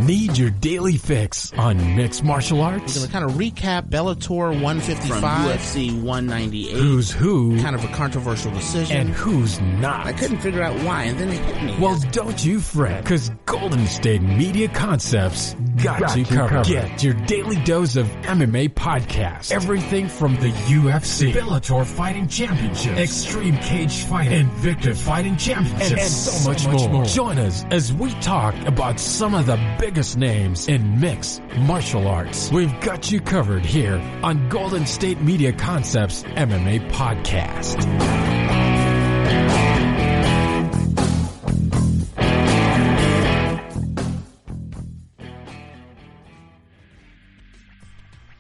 Need your daily fix on mixed martial arts? We're going to kind of recap Bellator 155. From UFC 198. Who's who? Kind of a controversial decision. And who's not? I couldn't figure out why, and then it hit me. Well, don't you fret, because Golden State Media Concepts got you covered. Get your daily dose of MMA podcasts. Everything from the UFC, Bellator Fighting Championship, Extreme Cage Fighting, Invicta Fighting Championships, and so much more. Join us as we talk about some of the biggest names in mixed martial arts. We've got you covered here on Golden State Media Concepts MMA Podcast.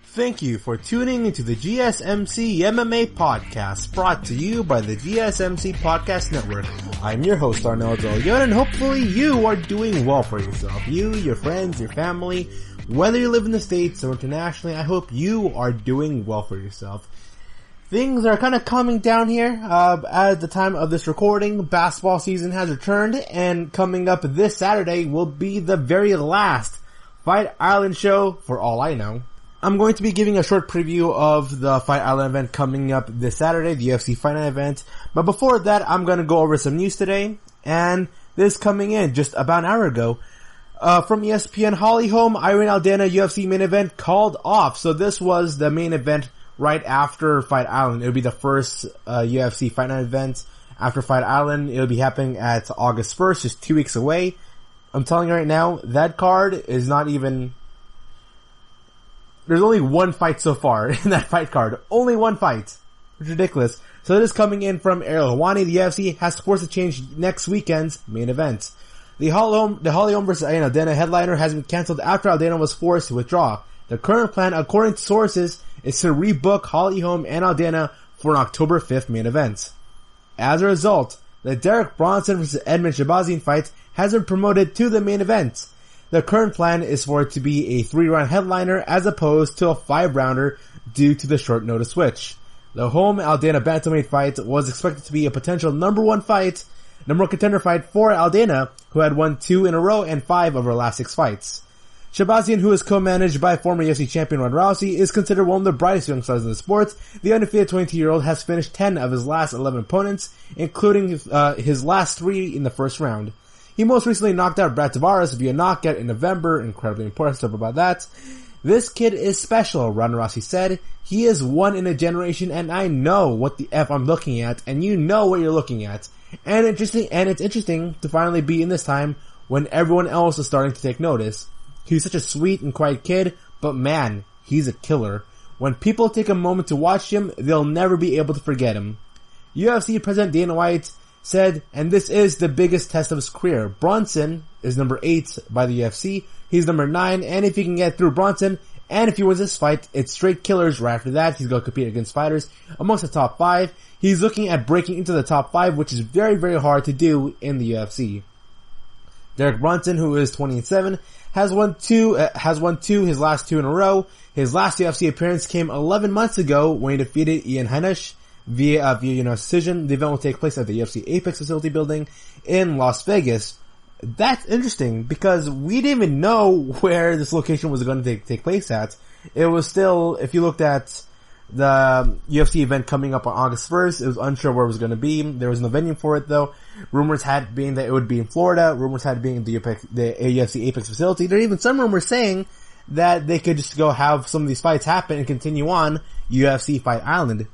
Thank you for tuning into the GSMC MMA podcast, brought to you by the GSMC Podcast Network. I'm your host, Arnold Zolion, and hopefully you are doing well for yourself. You, your friends, your family, whether you live in the States or internationally, I hope you are doing well for yourself. Things are kind of calming down here. At the time of this recording, basketball season has returned, and coming up this Saturday will be the very last Fight Island show, for all I know. I'm going to be giving a short preview of the Fight Island event coming up this Saturday, the UFC Fight Night event. But before that, I'm going to go over some news today. And this coming in just about an hour ago. From ESPN, Holly Holm, Irene Aldana UFC main event called off. So this was the main event right after Fight Island. It would be the first UFC Fight Night event after Fight Island. It will be happening at August 1st, just 2 weeks away. I'm telling you right now, that card is not even... There's only one fight so far in that fight card. Only one fight. It's ridiculous. So this is coming in from Ariel Helwani. The UFC has to force a change next weekend's main event. The Holly Holm vs. Irene Aldana headliner has been cancelled after Aldana was forced to withdraw. The current plan, according to sources, is to rebook Holly Holm and Aldana for an October 5th main event. As a result, the Derrick Bronson vs. Edmond Shabazian fight has been promoted to the main event. The current plan is for it to be a 3-round headliner as opposed to a 5-rounder due to the short notice switch. The Holm-Aldana bantamweight fight was expected to be a potential number one contender fight for Aldana, who had won 2 in a row and 5 of her last 6 fights. Shabazian, who is co-managed by former UFC champion Ronda Rousey, is considered one of the brightest young stars in the sport. The undefeated 22-year-old has finished 10 of his last 11 opponents, including his last 3 in the first round. He most recently knocked out Brad Tavares via knockout in November. Incredibly important stuff about that. This kid is special, Ronda Rousey said. He is one in a generation, and I know what the F I'm looking at, and you know what you're looking at. And it's interesting to finally be in this time when everyone else is starting to take notice. He's such a sweet and quiet kid, but man, he's a killer. When people take a moment to watch him, they'll never be able to forget him. UFC President Dana White said, and this is the biggest test of his career. Bronson is number 8 by the UFC. He's number 9, and if he can get through Bronson, and if he wins this fight, it's straight killers right after that. He's going to compete against fighters amongst the top 5. He's looking at breaking into the top 5, which is very, very hard to do in the UFC. Derrick Brunson, who is 20-7, has won 2, his last 2 in a row. His last UFC appearance came 11 months ago when he defeated Ian Heinisch via decision. The event will take place at the UFC Apex facility building in Las Vegas. That's interesting because we didn't even know where this location was going to take place at. It was still, if you looked at the UFC event coming up on August 1st, it was unsure where it was going to be. There was no venue for it though. Rumors had been that it would be in Florida. Rumors had been the UFC Apex facility. There are even some rumors saying that they could just go have some of these fights happen and continue on UFC Fight Island.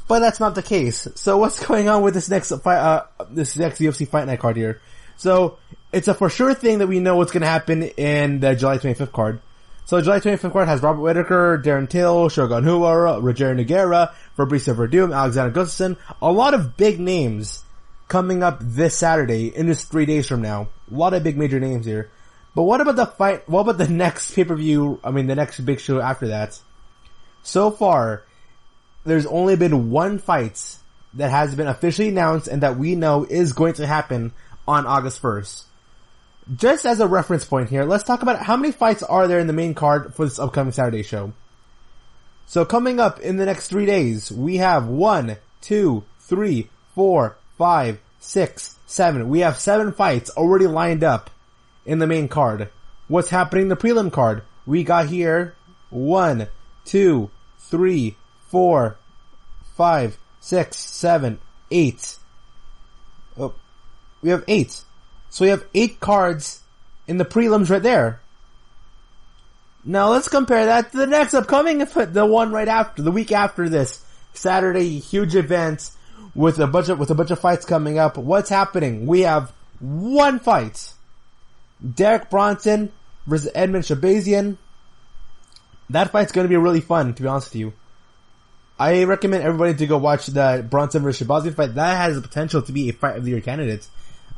But that's not the case. So what's going on with this next UFC Fight Night card here? So it's a for sure thing that we know what's going to happen in the July 25th card. So July 25th card has Robert Whitaker, Darren Till, Shogun Rua, Rogerio Nogueira, Fabricio Verdum, Alexander Gustafsson. A lot of big names coming up this Saturday in just 3 days from now. A lot of big major names here. But what about the fight? What about the next pay-per-view? I mean, the next big show after that? So far, there's only been one fight that has been officially announced and that we know is going to happen on August 1st. Just as a reference point here, let's talk about how many fights are there in the main card for this upcoming Saturday show. So coming up in the next 3 days, we have 1, 2, 3, 4, 5, 6, 7. We have 7 fights already lined up in the main card what's happening in the prelim card. We got here 1, 2, 3, 4, 5, 6, 7, 8. Oh, we have 8. So we have 8 cards in the prelims right there. Now let's compare that to the next upcoming, the one right after, the week after this. Saturday, huge event with a bunch of fights coming up. What's happening? We have 1 fight. Derrick Bronson versus Edmond Shabazian. That fight's gonna be really fun, to be honest with you. I recommend everybody to go watch the Brunson versus Shabazian fight. That has the potential to be a fight of the year candidate.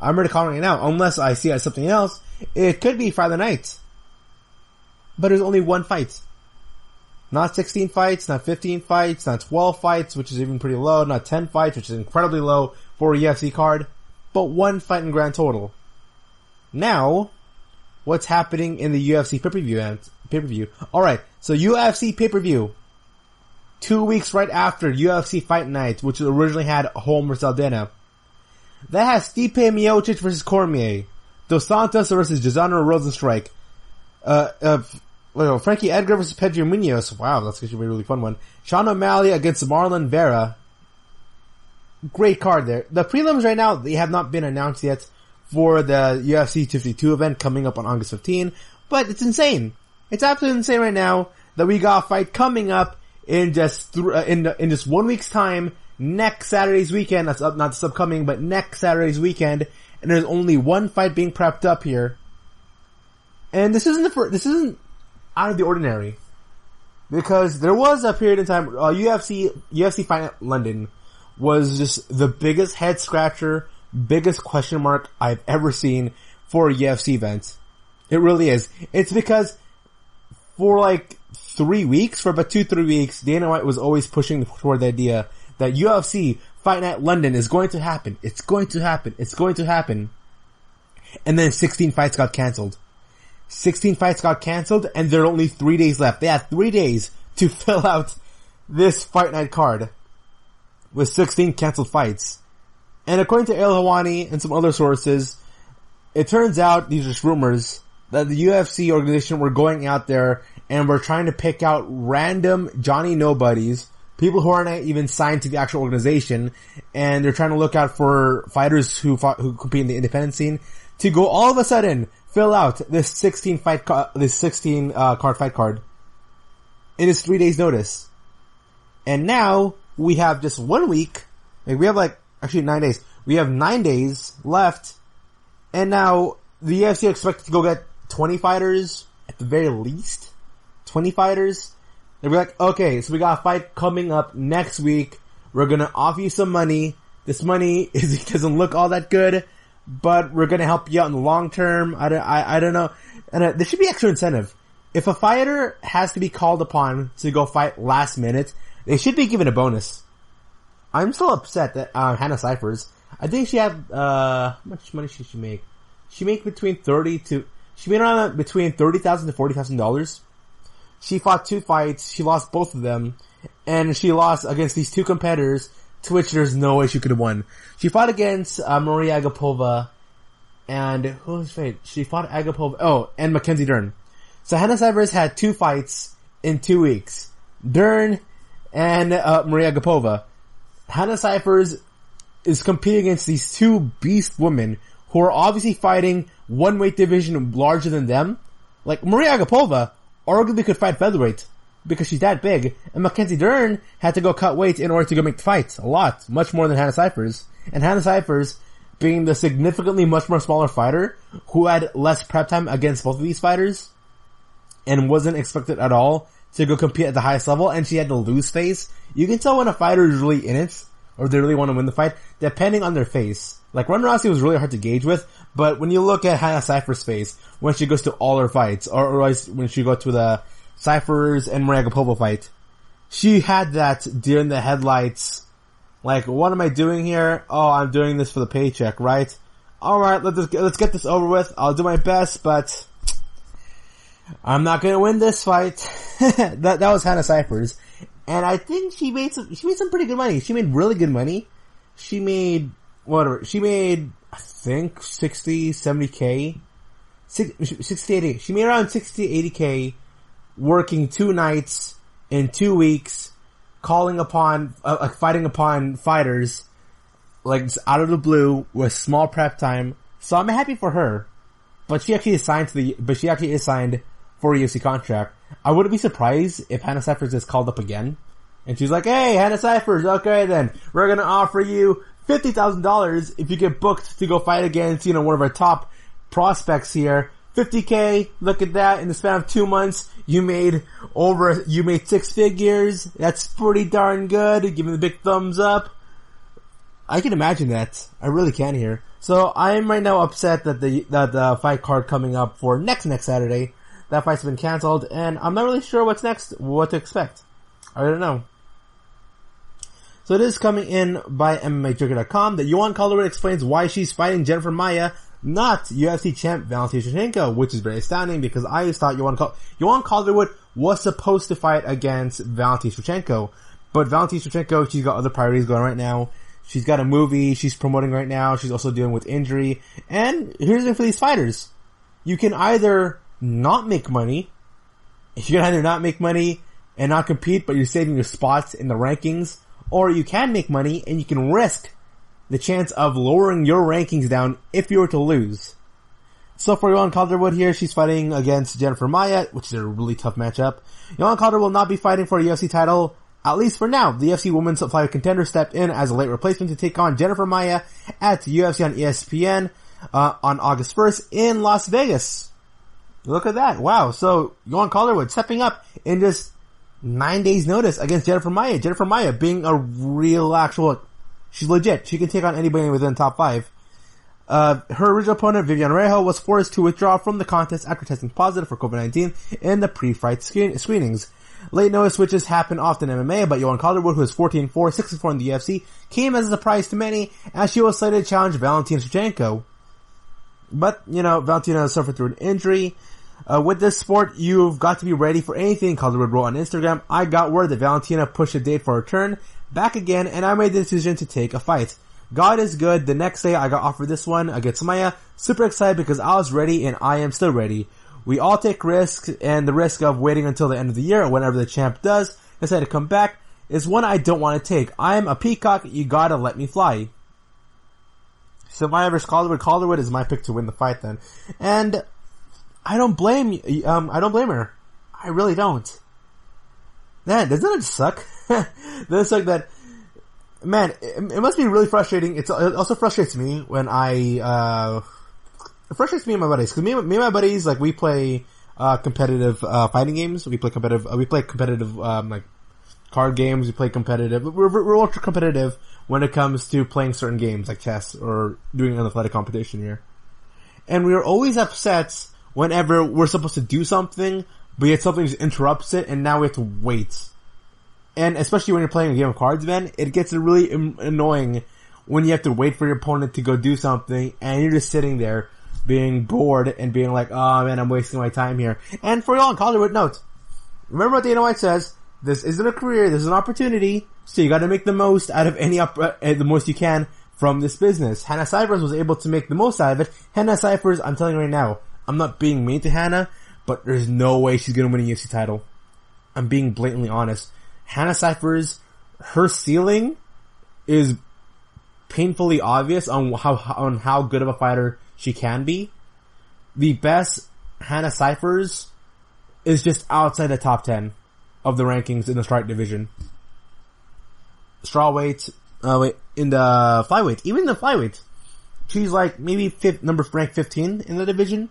I'm already calling it now. Unless I see it as something else, it could be Friday night. But there's only 1 fight. Not 16 fights, not 15 fights, not 12 fights, which is even pretty low, not 10 fights, which is incredibly low for a UFC card, but 1 fight in grand total. Now, what's happening in the UFC pay-per-view? Alright, so UFC pay-per-view. 2 weeks right after UFC Fight Night, which originally had Holm versus Aldana. That has Stipe Miocic versus Cormier. Dos Santos versus Gisano Rosenstrike. Frankie Edgar versus Pedro Munoz. Wow, that's going to be a really fun one. Sean O'Malley against Marlon Vera. Great card there. The prelims right now, they have not been announced yet for the UFC 252 event coming up on August 15, but it's insane. It's absolutely insane right now that we got a fight coming up in just in just 1 week's time, next Saturday's weekend. That's not this upcoming, but next Saturday's weekend, and there's only 1 fight being prepped up here. And this isn't out of the ordinary, because there was a period in time, UFC Fight Night London was just the biggest head scratcher, biggest question mark I've ever seen for a UFC event. It really is. It's because for like 3 weeks, for about 2-3 weeks, Dana White was always pushing toward the idea that UFC Fight Night London is going to happen. It's going to happen. It's going to happen. And then 16 fights got cancelled. 16 fights got cancelled, and there are only 3 days left. They had 3 days to fill out this Fight Night card with 16 cancelled fights. And according to El Hawani and some other sources, it turns out, these are just rumors, that the UFC organization were going out there and were trying to pick out random Johnny Nobodies, people who aren't even signed to the actual organization, and they're trying to look out for fighters who compete in the independent scene to go all of a sudden fill out this 16 card fight card in his 3 days notice. And now we have just 1 week. Like, we have actually 9 days. We have 9 days left, and now the UFC expected to go get 20 fighters at the very least. 20 fighters. They'll be like, okay, so we got a fight coming up next week. We're gonna offer you some money. This money doesn't look all that good, but we're gonna help you out in the long term. I don't know. And there should be extra incentive. If a fighter has to be called upon to go fight last minute, they should be given a bonus. I'm still upset that Hannah Cyphers, I think she had how much money should she make? She made between $30,000 to $40,000. She fought 2 fights, she lost both of them, and she lost against these 2 competitors, to which there's no way she could have won. She fought against Maria Agapova, and who was it? She fought Agapova, and Mackenzie Dern. So Hannah Cyphers had 2 fights in 2 weeks. Dern and Maria Agapova. Hannah Cyphers is competing against these 2 beast women who are obviously fighting one weight division larger than them. Like, Maria Agapova arguably could fight featherweight because she's that big, and Mackenzie Dern had to go cut weight in order to go make the fight. A lot. Much more than Hannah Cyphers. And Hannah Cyphers, being the significantly much more smaller fighter who had less prep time against both of these fighters and wasn't expected at all to go compete at the highest level, and she had the lose face. You can tell when a fighter is really in it, or they really want to win the fight, depending on their face. Like, Ronda Rousey was really hard to gauge with, but when you look at Hannah Cyphers' face, when she goes to all her fights, or when she goes to the Cyphers and Maria Agapova fight, she had that deer in the headlights, like, what am I doing here? Oh, I'm doing this for the paycheck, right? Alright, let's get this over with. I'll do my best, but I'm not gonna win this fight. that was Hannah Cyphers. And I think she made some pretty good money. She made really good money. She made, I think 60, 70K. 60, she made around 60 to 80K working 2 nights in 2 weeks, calling upon, fighting upon fighters, like, just out of the blue with small prep time. So I'm happy for her. But she actually is signed for a UFC contract. I wouldn't be surprised if Hannah Cyphers is called up again. And she's like, hey, Hannah Cyphers, okay then, we're gonna offer you $50,000 if you get booked to go fight against, one of our top prospects here. 50K, look at that, in the span of 2 months, you made 6 figures. That's pretty darn good. Give me the big thumbs up. I can imagine that. I really can here. So I am right now upset that the fight card coming up for next Saturday, that fight's been cancelled, and I'm not really sure what's next, what to expect. I don't know. So it is coming in by MMAJoker.com that Joanne Calderwood explains why she's fighting Jennifer Maia, not UFC champ Valentina Shevchenko, which is very astounding because I just thought Joanne Calderwood was supposed to fight against Valentina Shevchenko, but Valentina Shevchenko, she's got other priorities going right now. She's got a movie she's promoting right now. She's also dealing with injury. And here's the thing for these fighters. You can either not make money. You can either not make money and not compete, but you're saving your spots in the rankings. Or you can make money and you can risk the chance of lowering your rankings down if you were to lose. So for Joanne Calderwood here, she's fighting against Jennifer Maia, which is a really tough matchup. Joanne Calderwood will not be fighting for a UFC title, at least for now. The UFC Women's Flyweight Contender stepped in as a late replacement to take on Jennifer Maia at UFC on ESPN on August 1st in Las Vegas. Look at that. Wow. So Joanne Calderwood stepping up in just 9 days notice against Jennifer Maia. Jennifer Maia being a real actual, she's legit. She can take on anybody within the top 5. Her original opponent, Viviane Rejo, was forced to withdraw from the contest after testing positive for COVID-19 in the pre-fight screenings. Late notice switches happen often in MMA, but Joanne Calderwood, who is 14-4, 6-4 in the UFC, came as a surprise to many, as she was slated to challenge Valentina Shevchenko. But, Valentina suffered through an injury. With this sport, you've got to be ready for anything, Calderwood wrote on Instagram. I got word that Valentina pushed a date for her return back again, and I made the decision to take a fight. God is good. The next day, I got offered this one against Maia. Super excited because I was ready, and I am still ready. We all take risks, and the risk of waiting until the end of the year, or whenever the champ does decide to come back, is one I don't want to take. I am a peacock, you gotta let me fly. So Maia versus Calderwood. Calderwood is my pick to win the fight then. And I don't blame her. I really don't. Man, doesn't it suck? Doesn't it suck that, man, it must be really frustrating. It also frustrates me when it frustrates me and my buddies, cause me and my buddies, like, we play, competitive, fighting games. We play competitive, like, card games. We play competitive. We're ultra competitive when it comes to playing certain games, like chess, or doing an athletic competition here. And we are always upset whenever we're supposed to do something, but yet something just interrupts it, and now we have to wait. And especially when you're playing a game of cards, man, it gets really annoying when you have to wait for your opponent to go do something, and you're just sitting there, being bored and being like, oh man, I'm wasting my time here. And for y'all in Calderwood, note, remember what Dana White says, this isn't a career, this is an opportunity, so you gotta make the most out of the most you can from this business. Hannah Cyphers was able to make the most out of it. Hannah Cyphers, I'm telling you right now, I'm not being mean to Hannah, but there's no way she's gonna win a UFC title. I'm being blatantly honest. Hannah Cyphers, her ceiling is painfully obvious on how good of a fighter she can be. The best Hannah Cyphers is just outside the top 10 of the rankings in the strawweight division. Strawweight, in the flyweight, even in the flyweight, she's like maybe ranked 15 in the division.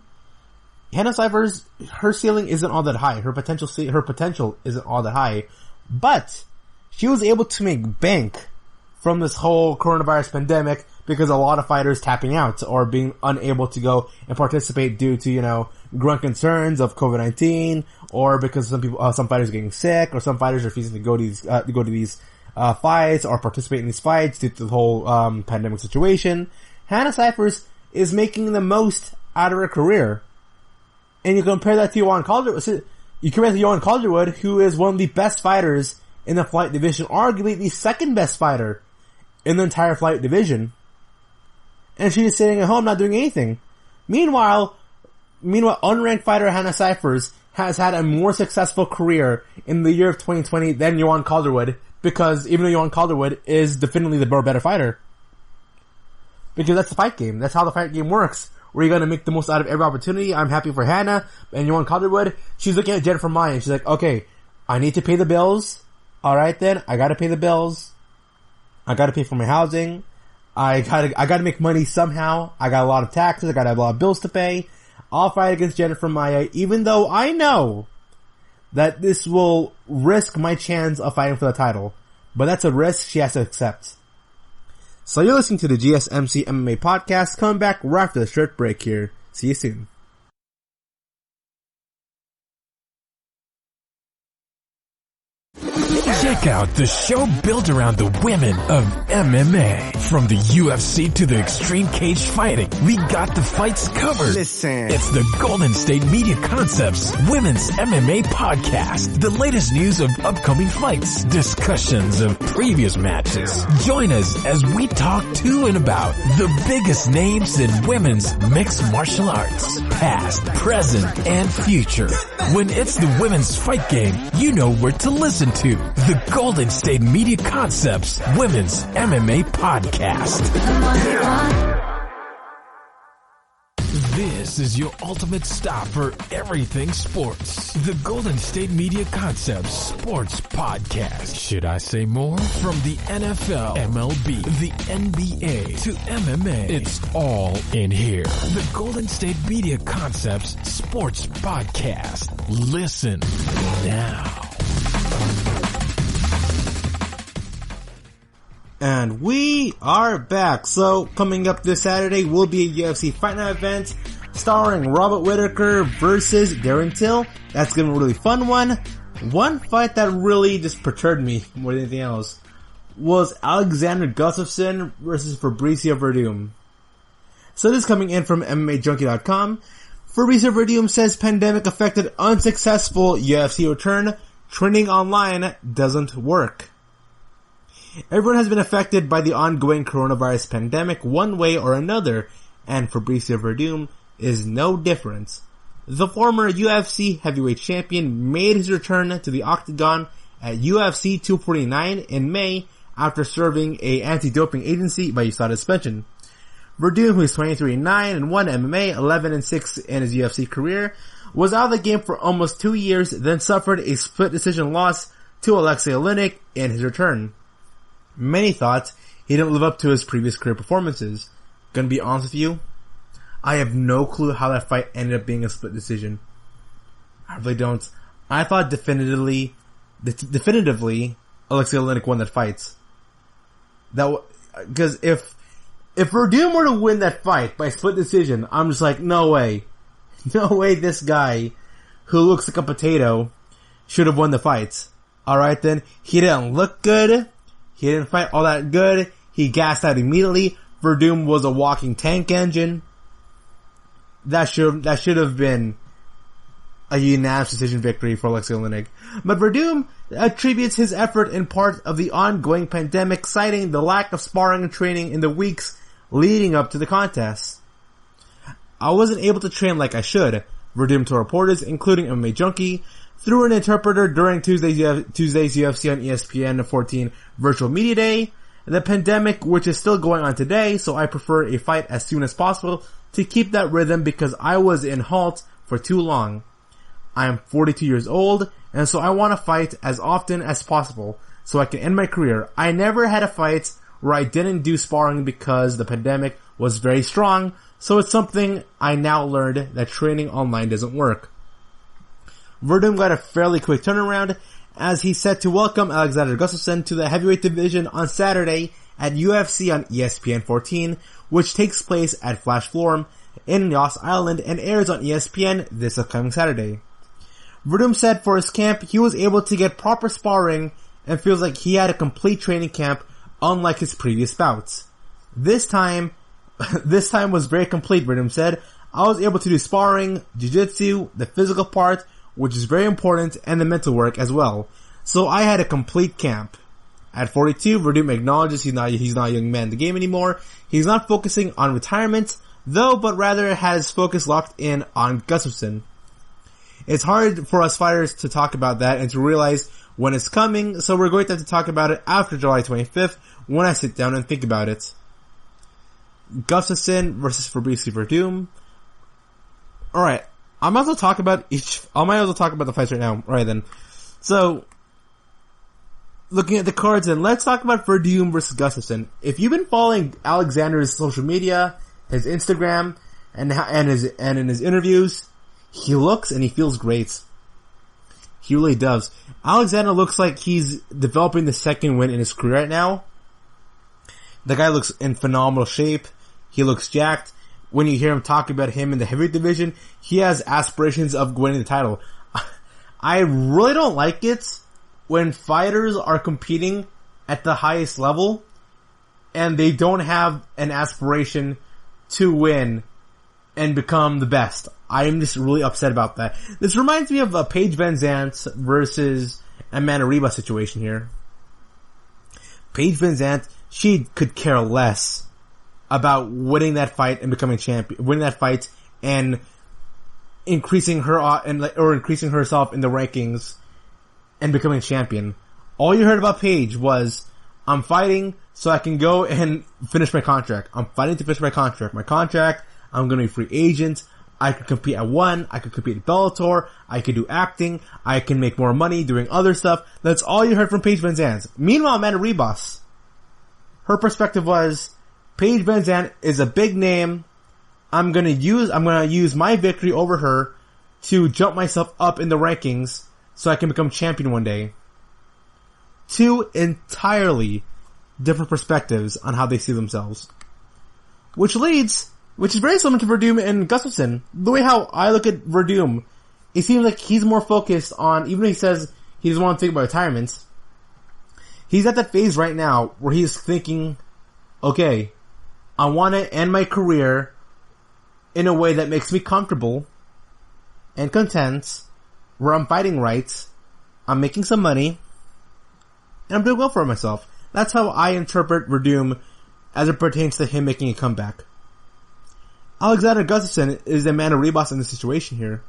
Hannah Cyphers, her ceiling isn't all that high. Her potential isn't all that high, but she was able to make bank from this whole coronavirus pandemic because a lot of fighters tapping out or being unable to go and participate due to, growing concerns of COVID-19, or because some fighters are getting sick, or some fighters are refusing to go to these fights or participate in these fights due to the whole pandemic situation. Hannah Cyphers is making the most out of her career. And you compare that to Joanne Calderwood. You compare that to Joanne Calderwood, who is one of the best fighters in the flyweight division, arguably the second best fighter in the entire flyweight division. And she's sitting at home not doing anything. Meanwhile, Meanwhile, unranked fighter Hannah Cyphers has had a more successful career in the year of 2020 than Johan Calderwood, because even though Johan Calderwood is definitely the better fighter. Because that's the fight game. That's how the fight game works. Where you're gonna make the most out of every opportunity. I'm happy for Hannah and Johan Calderwood. She's looking at Jennifer Maia and she's like, okay, I need to pay the bills. Alright then, I gotta pay the bills. I gotta pay for my housing. I gotta make money somehow. I got a lot of taxes. I gotta have a lot of bills to pay. I'll fight against Jennifer Maia, even though I know that this will risk my chance of fighting for the title. But that's a risk she has to accept. So you're listening to the GSMC MMA podcast. Coming back right after the short break here. See you soon. Check out the show built around the women of MMA. From the UFC to the extreme cage fighting, we got the fights covered. Listen. It's the Golden State Media Concepts Women's MMA Podcast. The latest news of upcoming fights, discussions of previous matches. Join us as we talk to and about the biggest names in women's mixed martial arts. Past, present, and future. When it's the women's fight game, you know where to listen to. The Golden State Media Concepts Women's MMA Podcast. This is your ultimate stop for everything sports. The Golden State Media Concepts Sports Podcast. Should I say more? From the NFL, MLB, the NBA to MMA, it's all in here. The Golden State Media Concepts Sports Podcast. Listen now. And we are back. So, coming up this Saturday will be a UFC Fight Night event starring Robert Whitaker versus Darren Till. That's gonna be a really fun one. One fight that really just perturbed me more than anything else was Alexander Gustafsson versus Fabricio Verdum. So this is coming in from MMAJunkie.com. Fabricio Verdum says pandemic affected unsuccessful UFC return. Training online doesn't work. Everyone has been affected by the ongoing coronavirus pandemic one way or another, and Fabricio Verdum is no different. The former UFC heavyweight champion made his return to the octagon at UFC 249 in May after serving a anti-doping agency by USADA suspension. Verdum, who is 23-9 and 1 MMA, 11-6 in his UFC career, was out of the game for almost 2 years, then suffered a split decision loss to Alexei Oleinik in his return. Many thought he didn't live up to his previous career performances. Gonna be honest with you, I have no clue how that fight ended up being a split decision. I really don't. I thought definitively, Alexei Oleinik won that fight. Because if Verdum were to win that fight by split decision, I'm just like, no way this guy, who looks like a potato, should have won the fight. Alright then, he didn't look good. He didn't fight all that good. He gassed out immediately. Verdum was a walking tank engine. That should have been a unanimous decision victory for Alexei Oleinik. But Verdum attributes his effort in part of the ongoing pandemic, citing the lack of sparring and training in the weeks leading up to the contest. I wasn't able to train like I should, Verdum told reporters, including MMA Junkie, through an interpreter during Tuesday's UFC on ESPN 14 Virtual Media Day. The pandemic, which is still going on today, so I prefer a fight as soon as possible to keep that rhythm because I was in halt for too long. I am 42 years old, and so I want to fight as often as possible so I can end my career. I never had a fight where I didn't do sparring because the pandemic was very strong, so it's something I now learned that training online doesn't work. Verdum got a fairly quick turnaround as he set to welcome Alexander Gustafsson to the heavyweight division on Saturday at UFC on ESPN 14, which takes place at Flash Forum in Ross Island and airs on ESPN this upcoming Saturday. Verdum said for his camp, he was able to get proper sparring and feels like he had a complete training camp unlike his previous bouts. This time was very complete, Verdum said. I was able to do sparring, jiu-jitsu, the physical part, which is very important, and the mental work as well. So I had a complete camp. At 42, Verdum acknowledges he's not a young man in the game anymore. He's not focusing on retirement, but rather has focus locked in on Gustafsson. It's hard for us fighters to talk about that and to realize when it's coming, so we're going to have to talk about it after July 25th when I sit down and think about it. Gustafsson versus Fabricio Verdum. Alright, I might as well talk about the fights right now. Alright then. So, looking at the cards, and let's talk about Ferdium versus Gustafsson. If you've been following Alexander's social media, his Instagram, and in his interviews, he looks and he feels great. He really does. Alexander looks like he's developing the second win in his career right now. The guy looks in phenomenal shape. He looks jacked. When you hear him talk about him in the heavyweight division, he has aspirations of winning the title. I really don't like it when fighters are competing at the highest level and they don't have an aspiration to win and become the best. I'm just really upset about that. This reminds me of a Paige Van Zantz versus Amanda Reba situation here. Paige Van Zantz, she could care less about winning that fight and becoming champion, winning that fight and increasing herself in the rankings and becoming champion. All you heard about Paige was, I'm fighting so I can go and finish my contract. I'm fighting to finish my contract. I'm going to be free agent. I could compete at ONE. I could compete at Bellator. I could do acting. I can make more money doing other stuff. That's all you heard from Paige Van Zantz. Meanwhile, Amanda Ribas, her perspective was, Paige Van Zantz is a big name. I'm gonna use my victory over her to jump myself up in the rankings so I can become champion one day. Two entirely different perspectives on how they see themselves. Which is very similar to Verdum and Gustafsson. The way how I look at Verdum, it seems like he's more focused on, even though he says he doesn't want to think about retirement, he's at that phase right now where he's thinking, okay, I want to end my career in a way that makes me comfortable and content, where I'm fighting right, I'm making some money, and I'm doing well for myself. That's how I interpret Verdum as it pertains to him making a comeback. Alexander Gustafsson is Amanda Ribas in this situation here.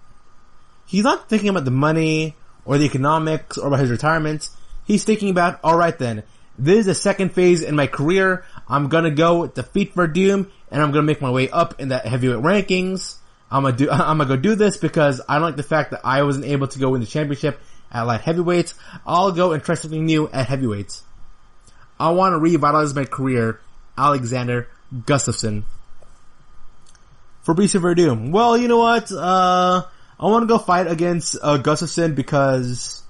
He's not thinking about the money or the economics or about his retirement. He's thinking about, alright then, this is the second phase in my career. I'm gonna go defeat Verdum and I'm gonna make my way up in the heavyweight rankings. I'm gonna go do this because I don't like the fact that I wasn't able to go win the championship at light heavyweight. I'll go and try something new at heavyweight. I want to revitalize my career. Alexander Gustafsson. Fabricio Verdum. Well, you know what? I want to go fight against Gustafsson because,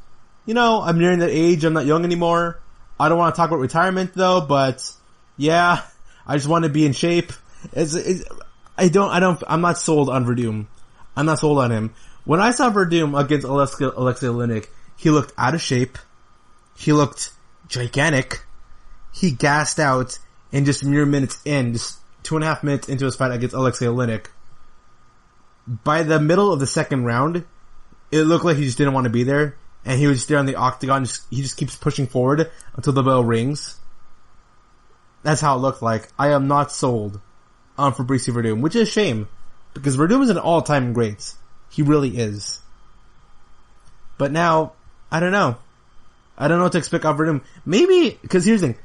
I'm nearing that age. I'm not young anymore. I don't want to talk about retirement though, but yeah, I just want to be in shape. I'm not sold on Verdum. I'm not sold on him. When I saw Verdum against Alexei Oleinik, he looked out of shape. He looked gigantic. He gassed out in just mere minutes in, just 2.5 minutes into his fight against Alexei Oleinik. By the middle of the second round, it looked like he just didn't want to be there, and he was just there on the octagon. He just keeps pushing forward until the bell rings. That's how it looked like. I am not sold on Fabricio Verdum, which is a shame, because Verdum is an all-time great. He really is. But now, I don't know. I don't know what to expect of Verdum. Maybe, because here's the thing.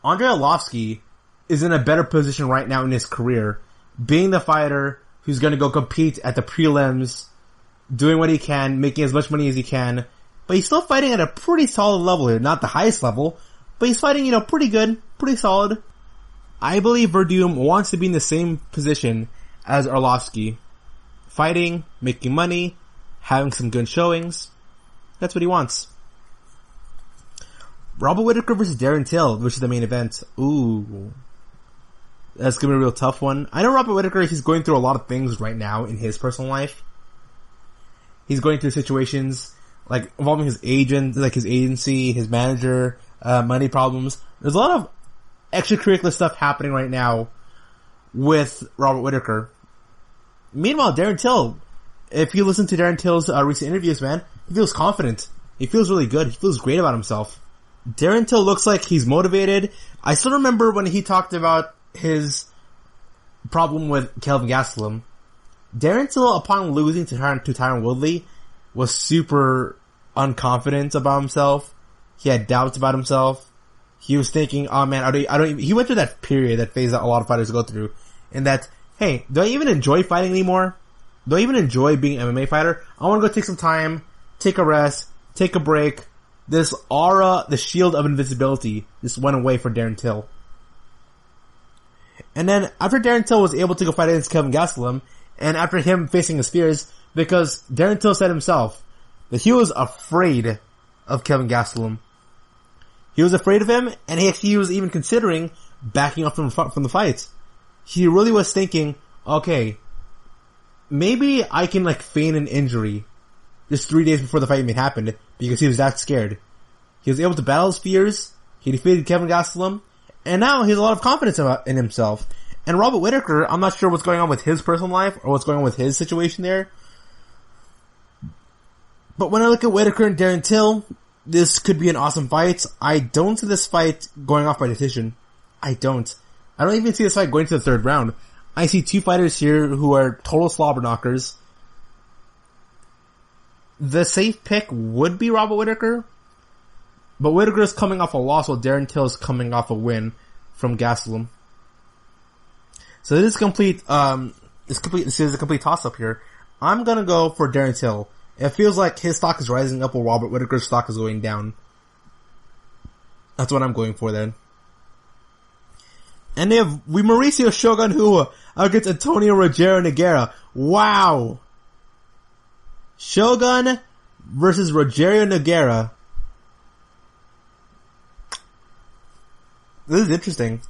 Andrei Arlovski is in a better position right now in his career, being the fighter who's going to go compete at the prelims, doing what he can, making as much money as he can, but he's still fighting at a pretty solid level here. Not the highest level, but he's fighting, pretty good, pretty solid. I believe Verdum wants to be in the same position as Arlovski. Fighting, making money, having some good showings. That's what he wants. Robert Whitaker versus Darren Till, which is the main event. Ooh. That's gonna be a real tough one. I know Robert Whitaker, he's going through a lot of things right now in his personal life. He's going through situations, like, involving his agent, like his agency, his manager, money problems. There's a lot of extracurricular stuff happening right now with Robert Whitaker. Meanwhile, Darren Till, if you listen to Darren Till's recent interviews, man, he feels confident. He feels really good. He feels great about himself. Darren Till looks like he's motivated. I still remember when he talked about his problem with Kelvin Gastelum. Darren Till, upon losing to Tyron Woodley, was super unconfident about himself. He had doubts about himself. He was thinking, oh man, I don't even, he went through that period, that phase that a lot of fighters go through, and that, hey, do I even enjoy fighting anymore? Do I even enjoy being an MMA fighter? I want to go take some time, take a rest, take a break. This aura, the shield of invincibility, just went away for Darren Till. And then, after Darren Till was able to go fight against Kelvin Gastelum, and after him facing his fears, because Darren Till said himself that he was afraid of Kelvin Gastelum. He was afraid of him, and he was even considering backing off from the fight. He really was thinking, okay, maybe I can feign an injury just 3 days before the fight even happened, because he was that scared. He was able to battle his fears, he defeated Kelvin Gastelum, and now he has a lot of confidence in himself. And Robert Whitaker, I'm not sure what's going on with his personal life, or what's going on with his situation there. But when I look at Whitaker and Darren Till, this could be an awesome fight. I don't see this fight going off by decision. I don't even see this fight going to the third round. I see two fighters here who are total slobber knockers. The safe pick would be Robert Whitaker, but Whitaker is coming off a loss while Darren Till is coming off a win from Gastelum. So this is complete. This is a complete toss-up here. I'm gonna go for Darren Till. It feels like his stock is rising up while Robert Whitaker's stock is going down. That's what I'm going for then. And they have Mauricio Shogun Rua against Antonio Rogério Nogueira. Wow! Shogun versus Rogério Nogueira. This is interesting.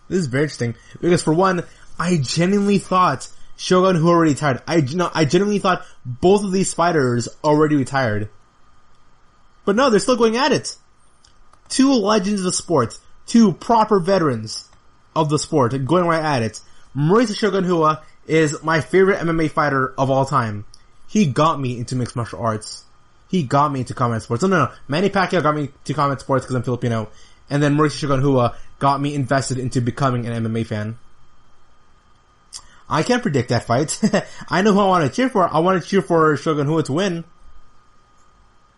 This is very interesting. Because for one, I genuinely thought Shogun Rua already retired. I genuinely thought both of these fighters already retired. But no, they're still going at it. Two legends of the sport. Two proper veterans of the sport going right at it. Mauricio Shogun Rua is my favorite MMA fighter of all time. He got me into mixed martial arts. He got me into combat sports. No. Manny Pacquiao got me to combat sports because I'm Filipino. And then Mauricio Shogun Rua got me invested into becoming an MMA fan. I can't predict that fight. I know who I want to cheer for. I want to cheer for Shogun Rua to win.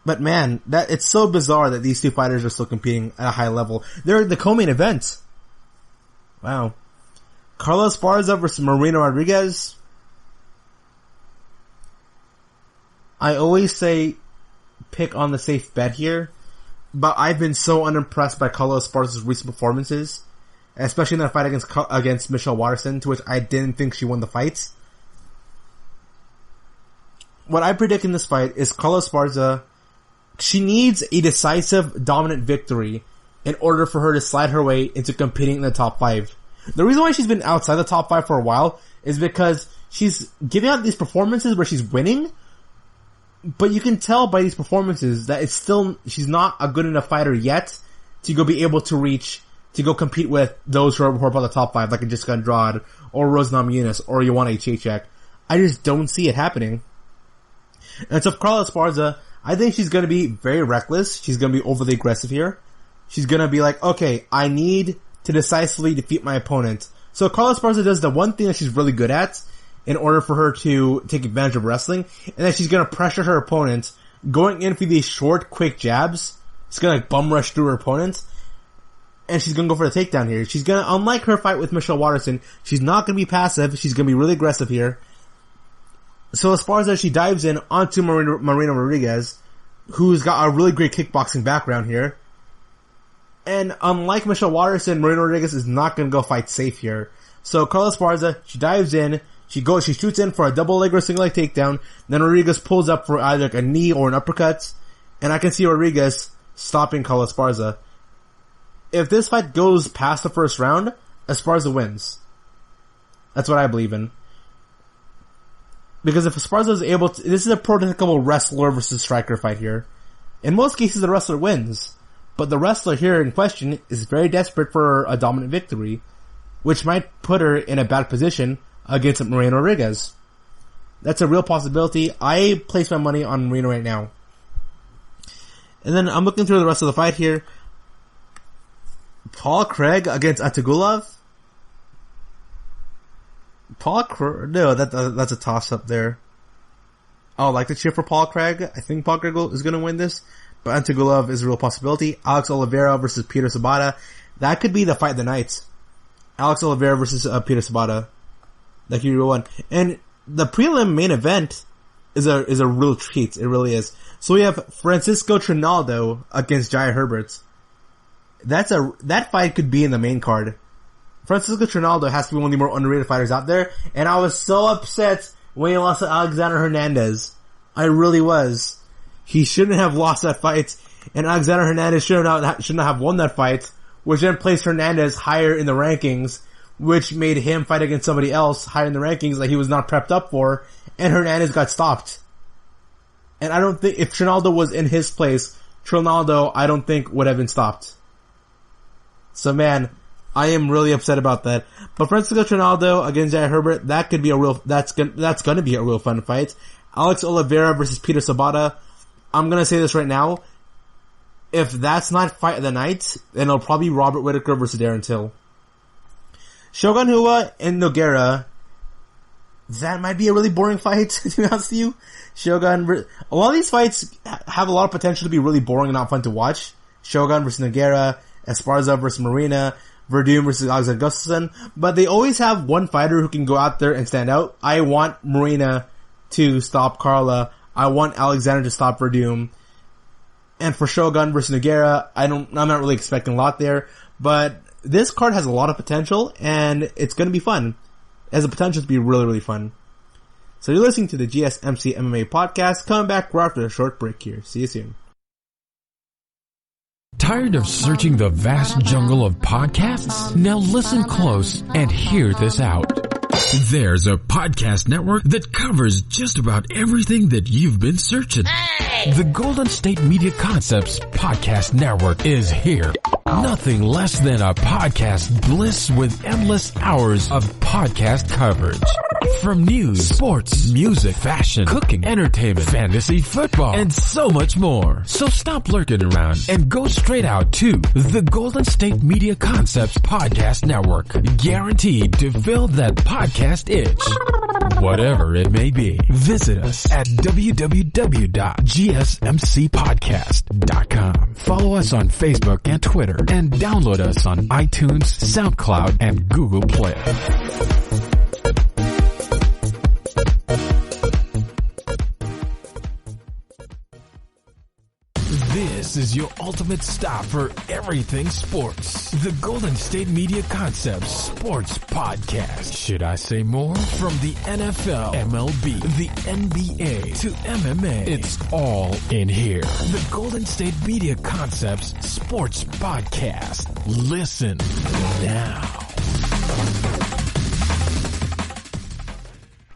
But man, it's so bizarre that these two fighters are still competing at a high level. They're the co-main event. Wow. Carlos Esparza versus Marino Rodriguez. I always say pick on the safe bet here, but I've been so unimpressed by Carlos Esparza's recent performances, especially in that fight against Michelle Waterson, to which I didn't think she won the fight. What I predict in this fight is Carlos Esparza, she needs a decisive, dominant victory in order for her to slide her way into competing in the top 5. The reason why she's been outside the top 5 for a while is because she's giving out these performances where she's winning, but you can tell by these performances that she's not a good enough fighter yet to go be able to go compete with those who are above the top 5, like a Jessica Andrade, or Rose Namajunas, or Joanna Jędrzejczyk. I just don't see it happening. And so for Carlos Esparza, I think she's gonna be very reckless. She's gonna be overly aggressive here. She's gonna be like, okay, I need to decisively defeat my opponent. So Carlos Esparza does the one thing that she's really good at in order for her to take advantage of wrestling, and then she's gonna pressure her opponent, going in for these short, quick jabs. She's gonna bum rush through her opponent, and she's gonna go for the takedown here. She's gonna, unlike her fight with Michelle Waterson, she's not gonna be passive, she's gonna be really aggressive here. So Esparza, she dives in onto Marino Rodriguez, who's got a really great kickboxing background here. And unlike Michelle Waterson, Marino Rodriguez is not gonna go fight safe here. So Carlos Esparza, she dives in, she shoots in for a double leg or single leg takedown, then Rodriguez pulls up for either a knee or an uppercut, and I can see Rodriguez stopping Carlos Esparza. If this fight goes past the first round, Esparza wins. That's what I believe in. Because if Esparza is able to, this is a prototypical wrestler versus striker fight here. In most cases, the wrestler wins. But the wrestler here in question is very desperate for a dominant victory, which might put her in a bad position against Marino Rodriguez. That's a real possibility. I place my money on Marino right now. And then I'm looking through the rest of the fight here. Paul Craig against Atagulov. No, that's a toss-up there. I would like to cheer for Paul Craig. I think Paul Craig is going to win this, but Antigulov is a real possibility. Alex Oliveira versus Peter Sabatta. That could be the fight of the night. Alex Oliveira versus Peter Sabatta. That could be a real one. And the prelim main event is a real treat. It really is. So we have Francisco Trinaldo against Jaya Herbert. That fight could be in the main card. Francisco Trinaldo has to be one of the more underrated fighters out there, and I was so upset when he lost to Alexander Hernandez. I really was. He shouldn't have lost that fight, and Alexander Hernandez shouldn't have won that fight, which then placed Hernandez higher in the rankings, which made him fight against somebody else higher in the rankings that he was not prepped up for, and Hernandez got stopped. And I don't think, if Trinaldo was in his place, Trinaldo, I don't think would have been stopped. So man, I am really upset about that. But Francisco Trinaldo against Jaya Herbert, that's gonna be a real fun fight. Alex Oliveira versus Peter Sabatta. I'm gonna say this right now. If that's not fight of the night, then it'll probably be Robert Whitaker versus Darren Till. Shogun Rua and Nogueira. That might be a really boring fight, to be honest with you. A lot of these fights have a lot of potential to be really boring and not fun to watch. Shogun versus Nogueira, Esparza versus Marina, Ferdium versus Alexander Gustafsson, but they always have one fighter who can go out there and stand out. I want Marina to stop Carla. I want Alexander to stop Ferdium. And for Shogun versus Nogueira, I'm not really expecting a lot there, but this card has a lot of potential, and it's gonna be fun. It has the potential to be really, really fun. So you're listening to the GSMC MMA podcast. Coming back right after a short break here. See you soon. Tired of searching the vast jungle of podcasts? Now listen close and hear this out. There's a podcast network that covers just about everything that you've been searching. Hey! The Golden State Media Concepts Podcast Network is here. Nothing less than a podcast bliss with endless hours of podcast coverage. From news, sports, music, fashion, cooking, entertainment, fantasy, football, and so much more. So stop lurking around and go straight out to the Golden State Media Concepts Podcast Network. Guaranteed to fill that podcast itch. Whatever it may be. Visit us at www.gsmcpodcast.com. Follow us on Facebook and Twitter, and download us on iTunes, SoundCloud, and Google Play. This is your ultimate stop for everything sports. The Golden State Media Concepts Sports Podcast. Should I say more? From the NFL, MLB, the NBA to MMA, it's all in here. The Golden State Media Concepts Sports Podcast. Listen now.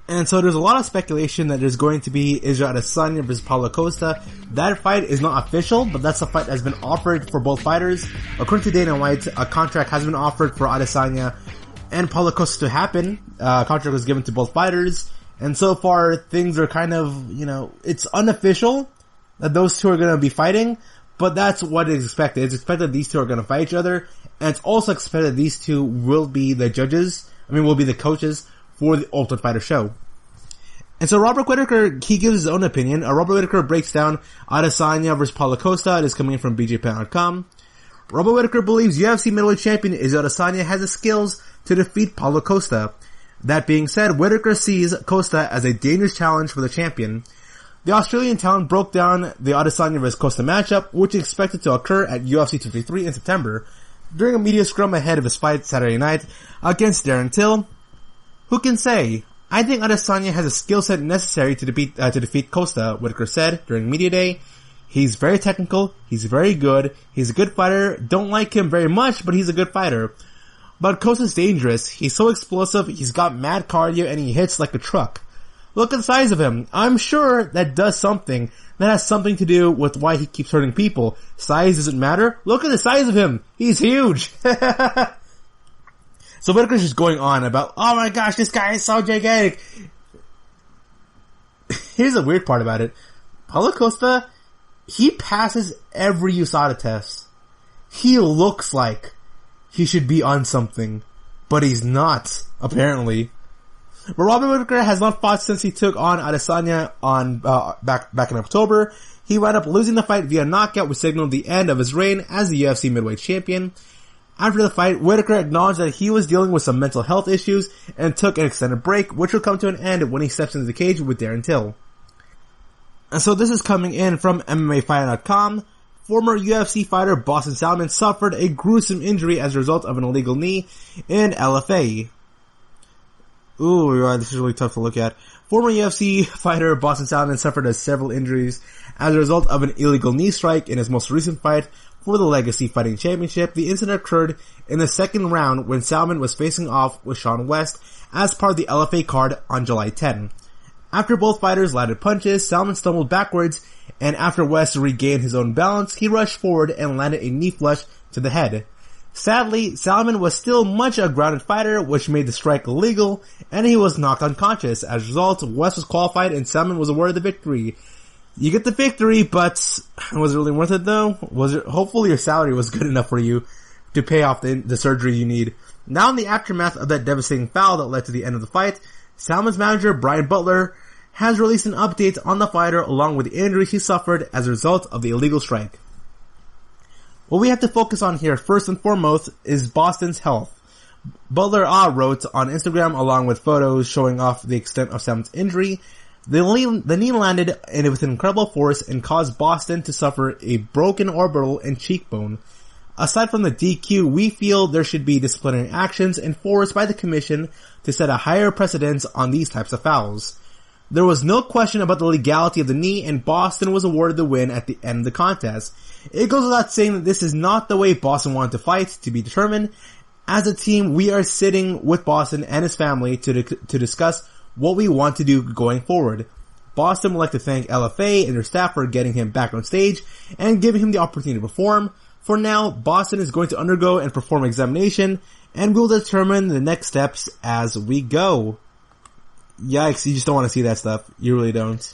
And so there's a lot of speculation that there's going to be Israel Adesanya versus Paulo Costa. That fight is not official, but that's a fight that's been offered for both fighters. According to Dana White, a contract has been offered for Adesanya and Paulo Costa to happen. A contract was given to both fighters. And so far, things are kind of, it's unofficial that those two are going to be fighting, but that's what is expected. It's expected these two are going to fight each other, and it's also expected these two will be the will be the coaches for the Ultimate Fighter show. And so Robert Whitaker, he gives his own opinion. Robert Whitaker breaks down Adesanya versus Paulo Costa. It is coming in from BJPen.com. Robert Whitaker believes UFC middleweight champion Israel Adesanya has the skills to defeat Paulo Costa. That being said, Whitaker sees Costa as a dangerous challenge for the champion. The Australian talent broke down the Adesanya versus Costa matchup, which is expected to occur at UFC 253 in September, during a media scrum ahead of his fight Saturday night against Darren Till. Who can say? I think Adesanya has a skill set necessary to defeat Costa, Whitaker said during media day. He's very technical, he's very good, he's a good fighter, don't like him very much, but he's a good fighter. But Costa's dangerous, he's so explosive, he's got mad cardio, and he hits like a truck. Look at the size of him. I'm sure that does something. That has something to do with why he keeps hurting people. Size doesn't matter. Look at the size of him. He's huge. So Whitaker's just going on about, oh my gosh, this guy is so gigantic. Here's the weird part about it. Paulo Costa, he passes every USADA test. He looks like he should be on something, but he's not, apparently. But Robert Whitaker has not fought since he took on Adesanya on back in October. He wound up losing the fight via knockout, which signaled the end of his reign as the UFC middleweight champion. After the fight, Whitaker acknowledged that he was dealing with some mental health issues and took an extended break, which will come to an end when he steps into the cage with Darren Till. And so this is coming in from MMAfighter.com. Former UFC fighter Boston Salmon suffered a gruesome injury as a result of an illegal knee in LFA. Ooh, this is really tough to look at. Former UFC fighter Boston Salmon suffered several injuries as a result of an illegal knee strike in his most recent fight for the Legacy Fighting Championship. The incident occurred in the second round when Salmon was facing off with Sean West as part of the LFA card on July 10. After both fighters landed punches, Salmon stumbled backwards, and after West regained his own balance, he rushed forward and landed a knee flush to the head. Sadly, Salmon was still much a grounded fighter, which made the strike illegal, and he was knocked unconscious. As a result, West was qualified and Salmon was awarded the victory. You get the victory, but was it really worth it though? Hopefully your salary was good enough for you to pay off the surgery you need. Now in the aftermath of that devastating foul that led to the end of the fight, Salmon's manager, Brian Butler, has released an update on the fighter along with the injuries he suffered as a result of the illegal strike. What we have to focus on here first and foremost is Boston's health. Butler wrote on Instagram along with photos showing off the extent of Salmon's injury. The knee landed with incredible force and caused Boston to suffer a broken orbital and cheekbone. Aside from the DQ, we feel there should be disciplinary actions enforced by the commission to set a higher precedence on these types of fouls. There was no question about the legality of the knee, and Boston was awarded the win at the end of the contest. It goes without saying that this is not the way Boston wanted to fight, to be determined. As a team, we are sitting with Boston and his family to discuss what we want to do going forward. Boston would like to thank LFA and their staff for getting him back on stage and giving him the opportunity to perform. For now, Boston is going to undergo and perform examination, and we'll determine the next steps as we go. Yikes, you just don't want to see that stuff. You really don't.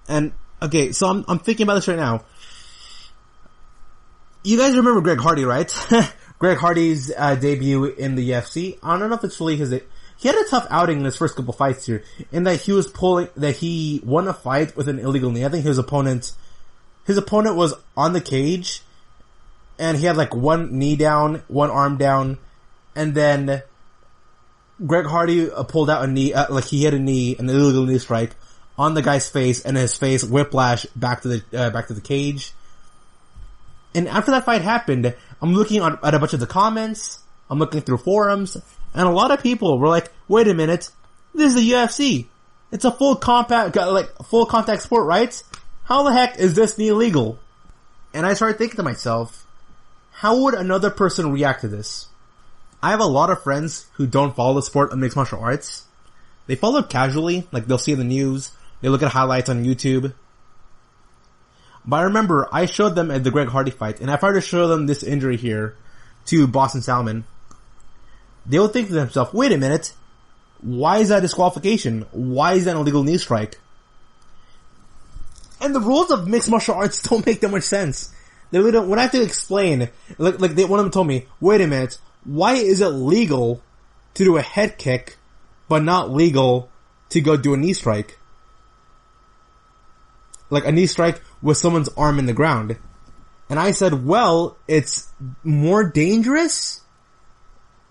And, okay, so I'm thinking about this right now. You guys remember Greg Hardy, right? Greg Hardy's debut in the UFC. I don't know if it's really he had a tough outing in his first couple fights here, in that he won a fight with an illegal knee. I think his opponent was on the cage, and he had like one knee down, one arm down, and then Greg Hardy pulled out a knee, he hit an illegal knee strike on the guy's face, and his face whiplash back to the cage. And after that fight happened, I'm looking at a bunch of the comments, I'm looking through forums, and a lot of people were like, wait a minute, this is the UFC. It's a full contact sport, right? How the heck is this knee illegal? And I started thinking to myself, how would another person react to this? I have a lot of friends who don't follow the sport of mixed martial arts. They follow it casually, like they'll see the news, they look at highlights on YouTube. But I remember I showed them at the Greg Hardy fight, and if I were to show them this injury here to Boston Salmon, they would think to themselves, wait a minute, why is that disqualification? Why is that an illegal knee strike? And the rules of mixed martial arts don't make that much sense. They really don't. When I have to explain, one of them told me, wait a minute, why is it legal to do a head kick, but not legal to go do a knee strike? Like a knee strike with someone's arm in the ground. And I said, well, it's more dangerous.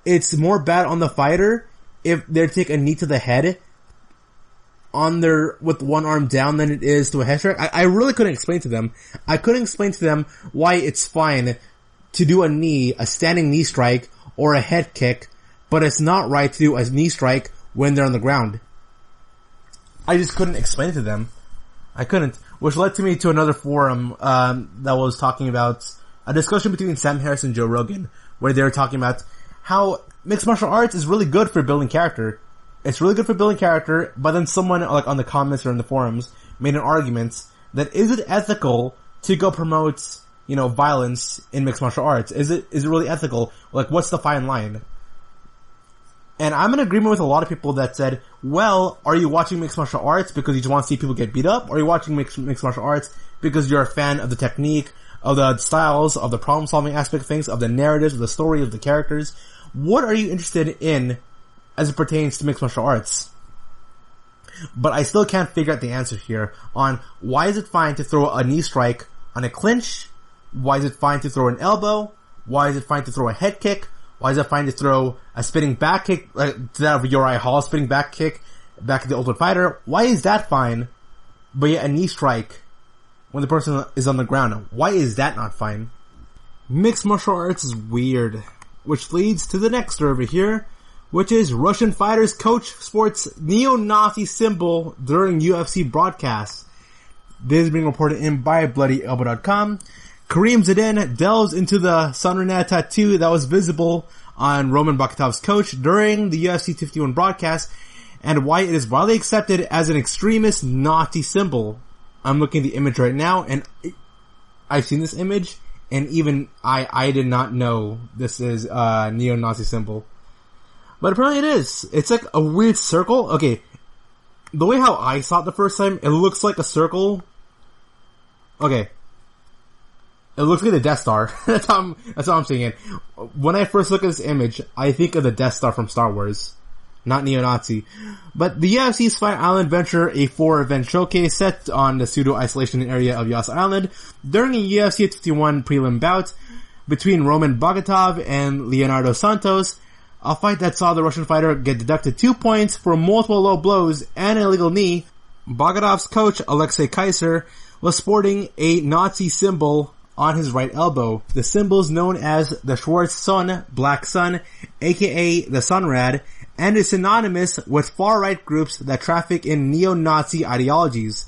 It's more bad on the fighter if they take a knee to the head with one arm down than it is to a head strike. I really couldn't explain to them. I couldn't explain to them why it's fine to do a standing knee strike or a head kick, but it's not right to do a knee strike when they're on the ground. I just couldn't explain it to them. I couldn't. Which led to me to another forum, that was talking about a discussion between Sam Harris and Joe Rogan, where they were talking about how mixed martial arts is really good for building character. It's really good for building character, but then someone, like on the comments or in the forums, made an argument that is it ethical to go promote, violence in mixed martial arts? Is it really ethical? Like, what's the fine line? And I'm in agreement with a lot of people that said, well, are you watching mixed martial arts because you just want to see people get beat up? Or are you watching mixed martial arts because you're a fan of the technique, of the styles, of the problem-solving aspect of things, of the narratives, of the story, of the characters? what are you interested in as it pertains to mixed martial arts? But I still can't figure out the answer here on why is it fine to throw a knee strike on a clinch? Why is it fine to throw an elbow? Why is it fine to throw a head kick? Why is it fine to throw a spinning back kick, to that of Uriah Hall, spinning back kick, back at the Ultimate Fighter? Why is that fine, but yet a knee strike when the person is on the ground? Why is that not fine? Mixed martial arts is weird, which leads to the next over here, which is Russian fighters coach sports neo-Nazi symbol during UFC broadcasts. This is being reported in by BloodyElbow.com. Kareem Zidane delves into the Sunrana tattoo that was visible on Roman Bakitov's coach during the UFC 251 broadcast, and why it is widely accepted as an extremist Nazi symbol. I'm looking at the image right now, and I've seen this image, and even I did not know this is a neo-Nazi symbol. But apparently it is. It's like a weird circle. Okay, the way how I saw it the first time, it looks like a circle. Okay. It looks like the Death Star. That's how I'm seeing it. When I first look at this image, I think of the Death Star from Star Wars. Not neo-Nazi. But the UFC's Fight Island venture a 4-event showcase set on the pseudo-isolation area of Yas Island during a UFC 251 prelim bout between Roman Bakitov and Leonardo Santos, a fight that saw the Russian fighter get deducted 2 points for multiple low blows and an illegal knee. Bakitov's coach, Alexei Kaiser, was sporting a Nazi symbol on his right elbow. The symbol is known as the Schwarz Sun, Black Sun, aka the Sunrad, and is synonymous with far-right groups that traffic in neo-Nazi ideologies.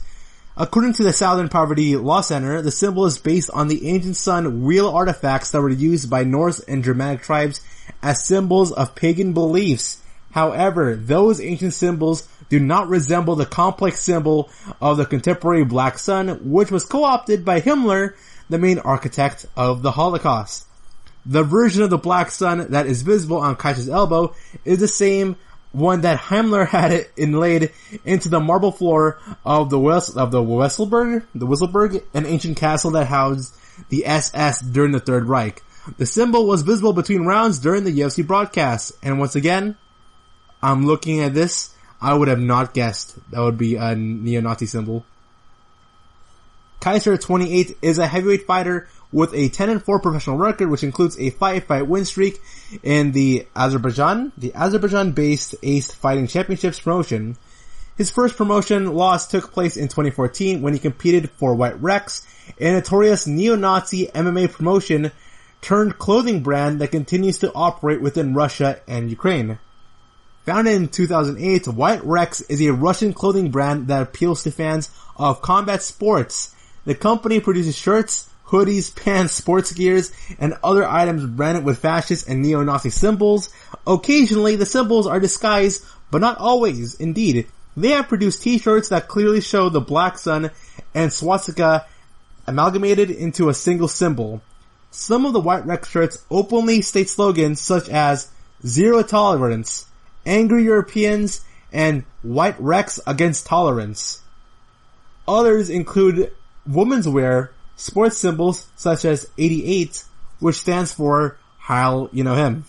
According to the Southern Poverty Law Center, the symbol is based on the ancient sun wheel artifacts that were used by Norse and Germanic tribes as symbols of pagan beliefs. However, those ancient symbols do not resemble the complex symbol of the contemporary Black Sun, which was co-opted by Himmler, the main architect of the Holocaust. The version of the Black Sun that is visible on Kaiser's elbow is the same one that Himmler had inlaid into the marble floor of the Wisselberg, an ancient castle that housed the SS during the Third Reich. The symbol was visible between rounds during the UFC broadcast, and once again, I'm looking at this, I would have not guessed that would be a neo-Nazi symbol. Kaiser, 28, is a heavyweight fighter with a 10-4 professional record, which includes a 5-fight win streak in the Azerbaijan-based Ace Fighting Championships promotion. His first promotion loss took place in 2014 when he competed for White Rex, a notorious neo-Nazi MMA promotion turned clothing brand that continues to operate within Russia and Ukraine. Founded in 2008, White Rex is a Russian clothing brand that appeals to fans of combat sports. The company produces shirts, hoodies, pants, sports gears, and other items branded with fascist and neo-Nazi symbols. Occasionally, the symbols are disguised, but not always. Indeed, they have produced t-shirts that clearly show the Black Sun and swastika amalgamated into a single symbol. Some of the White Rex shirts openly state slogans such as Zero Tolerance, Angry Europeans, and White Rex Against Tolerance. Others include women's wear, sports symbols such as 88, which stands for Heil, you know him.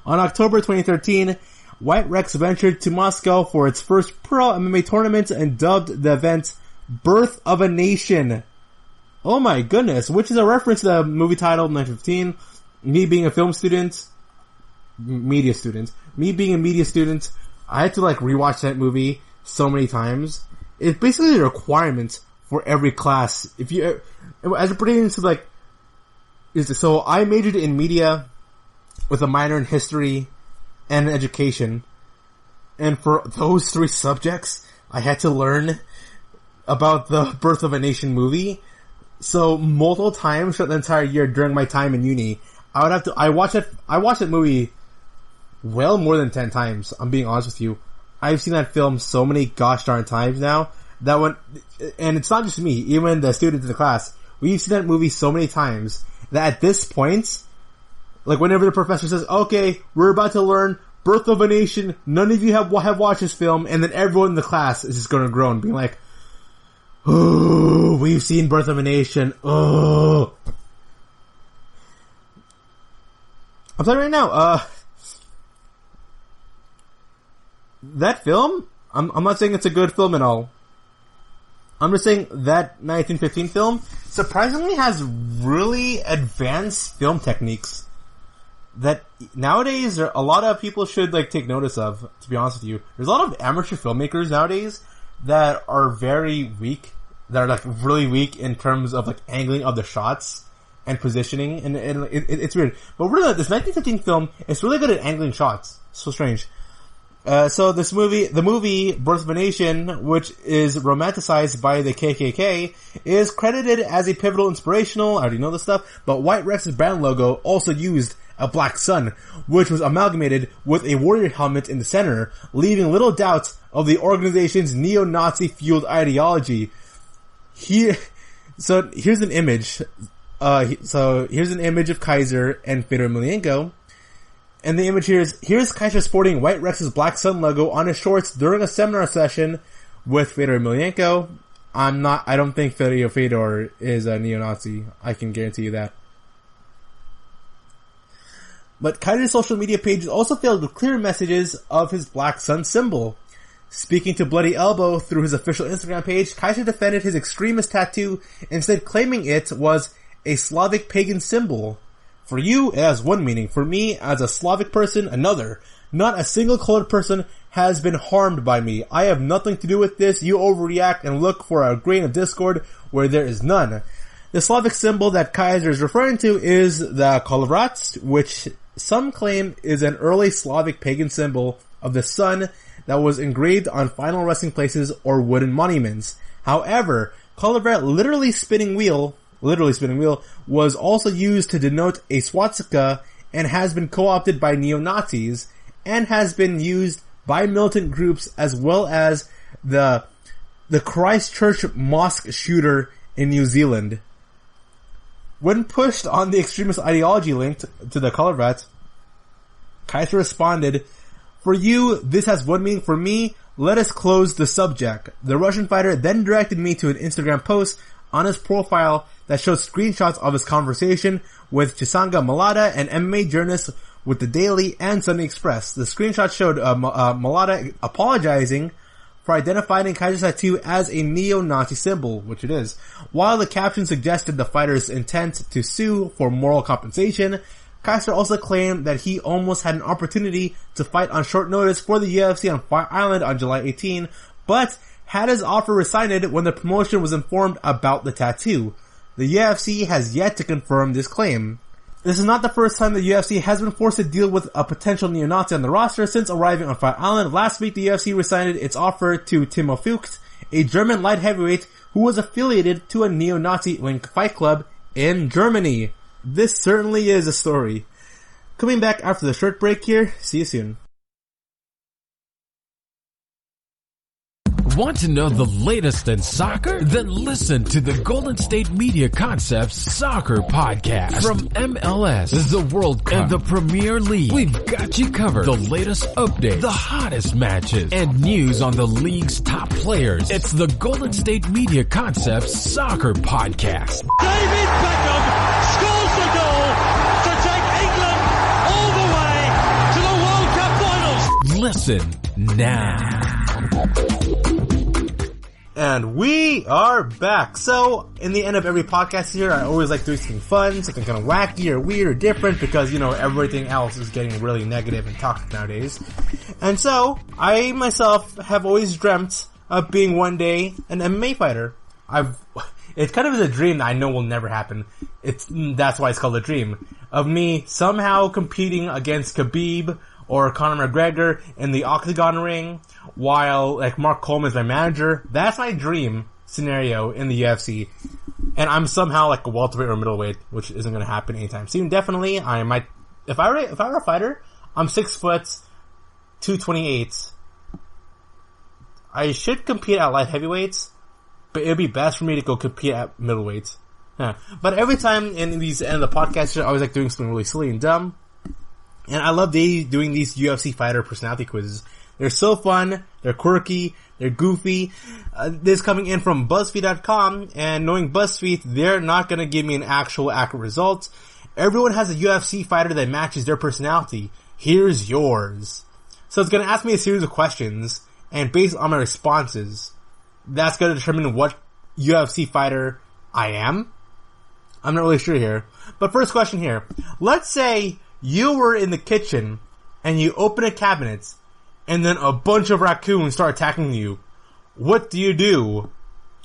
On October 2013, White Rex ventured to Moscow for its first pro MMA tournament and dubbed the event Birth of a Nation. Oh my goodness, which is a reference to the movie title 915. Me being a film student, me being a media student, I had to rewatch that movie so many times. It's basically a requirement for every class. If you, as it pertains to so I majored in media with a minor in history and education. And for those 3 subjects, I had to learn about the Birth of a Nation movie. So multiple times throughout the entire year during my time in uni, I watched that movie well more than 10 times. I'm being honest with you. I've seen that film so many gosh darn times now and it's not just me, even the students in the class, we've seen that movie so many times that at this point, whenever the professor says, okay, we're about to learn Birth of a Nation, none of you have watched this film, and then everyone in the class is just going to groan, being like, oh, we've seen Birth of a Nation, oh. I'm telling you right now, that film, I'm not saying it's a good film at all. I'm just saying that 1915 film surprisingly has really advanced film techniques that nowadays a lot of people should like take notice of, to be honest with you. There's a lot of amateur filmmakers nowadays that are very weak, that are like really weak in terms of like angling of the shots and positioning, and it's weird. But really, this 1915 film is really good at angling shots. So strange. So the movie Birth of a Nation, which is romanticized by the KKK, is credited as a pivotal inspirational, I already know this stuff, but White Rex's brand logo also used a black sun, which was amalgamated with a warrior helmet in the center, leaving little doubt of the organization's neo-Nazi fueled ideology. So here's an image. Here's an image of Kaiser and Fedor Emelianenko. And the image here's Kaiser sporting White Rex's Black Sun logo on his shorts during a seminar session with Fedor Emelianenko. I don't think Fedor is a neo-Nazi. I can guarantee you that. But Kaiser's social media pages also filled with clear messages of his Black Sun symbol. Speaking to Bloody Elbow through his official Instagram page, Kaiser defended his extremist tattoo, instead claiming it was a Slavic pagan symbol. For you, it has one meaning. For me, as a Slavic person, another. Not a single colored person has been harmed by me. I have nothing to do with this. You overreact and look for a grain of discord where there is none. The Slavic symbol that Kaiser is referring to is the Kolivrat, which some claim is an early Slavic pagan symbol of the sun that was engraved on final resting places or wooden monuments. However, Kolivrat literally spinning wheel, was also used to denote a swastika and has been co-opted by neo-Nazis and has been used by militant groups as well as the Christchurch mosque shooter in New Zealand. When pushed on the extremist ideology linked to the Kolivrat, Kaiser responded, "For you, this has one meaning. For me, let us close the subject." The Russian fighter then directed me to an Instagram post on his profile that showed screenshots of his conversation with Chisanga Malata, an MMA journalist with the Daily and Sunday Express. The screenshot showed Malata apologizing for identifying Kaiser's tattoo as a neo-Nazi symbol, which it is. While the caption suggested the fighter's intent to sue for moral compensation, Kaiser also claimed that he almost had an opportunity to fight on short notice for the UFC on Fight Island on July 18, but had his offer rescinded when the promotion was informed about the tattoo. The UFC has yet to confirm this claim. This is not the first time the UFC has been forced to deal with a potential neo-Nazi on the roster. Since arriving on Fight Island last week, the UFC rescinded its offer to Timo Fuchs, a German light heavyweight who was affiliated to a neo-Nazi linked fight club in Germany. This certainly is a story. Coming back after the short break here. See you soon. Want to know the latest in soccer? Then listen to the Golden State Media Concepts Soccer Podcast. From MLS, the World Cup, and the Premier League, we've got you covered. The latest updates, the hottest matches, and news on the league's top players. It's the Golden State Media Concepts Soccer Podcast. David Beckham scores the goal to take England all the way to the World Cup finals. Listen now. And we are back. So, in the end of every podcast here, I always like doing something fun, something kind of wacky or weird or different, because, you know, everything else is getting really negative and toxic nowadays. And so, I myself have always dreamt of being one day an MMA fighter. It kind of is a dream that I know will never happen. That's why it's called a dream. Of me somehow competing against Khabib or Conor McGregor in the Octagon ring, while, like, Mark Coleman is my manager. That's my dream scenario in the UFC. And I'm somehow, like, a welterweight or middleweight, which isn't gonna happen anytime soon. Definitely, I might, if I were a fighter, I'm 6 foot, 228. I should compete at light heavyweights, but it'd be best for me to go compete at middleweight. Yeah. But every time in these end of the podcast, I always like doing something really silly and dumb. And I love doing these UFC fighter personality quizzes. They're so fun, they're quirky, they're goofy. This coming in from BuzzFeed.com, and knowing BuzzFeed, they're not gonna give me an actual accurate result. Everyone has a UFC fighter that matches their personality. Here's yours. So it's going to ask me a series of questions, and based on my responses, that's going to determine what UFC fighter I am. I'm not really sure here. But first question here. Let's say you were in the kitchen, and you open a cabinet, and then a bunch of raccoons start attacking you. What do you do?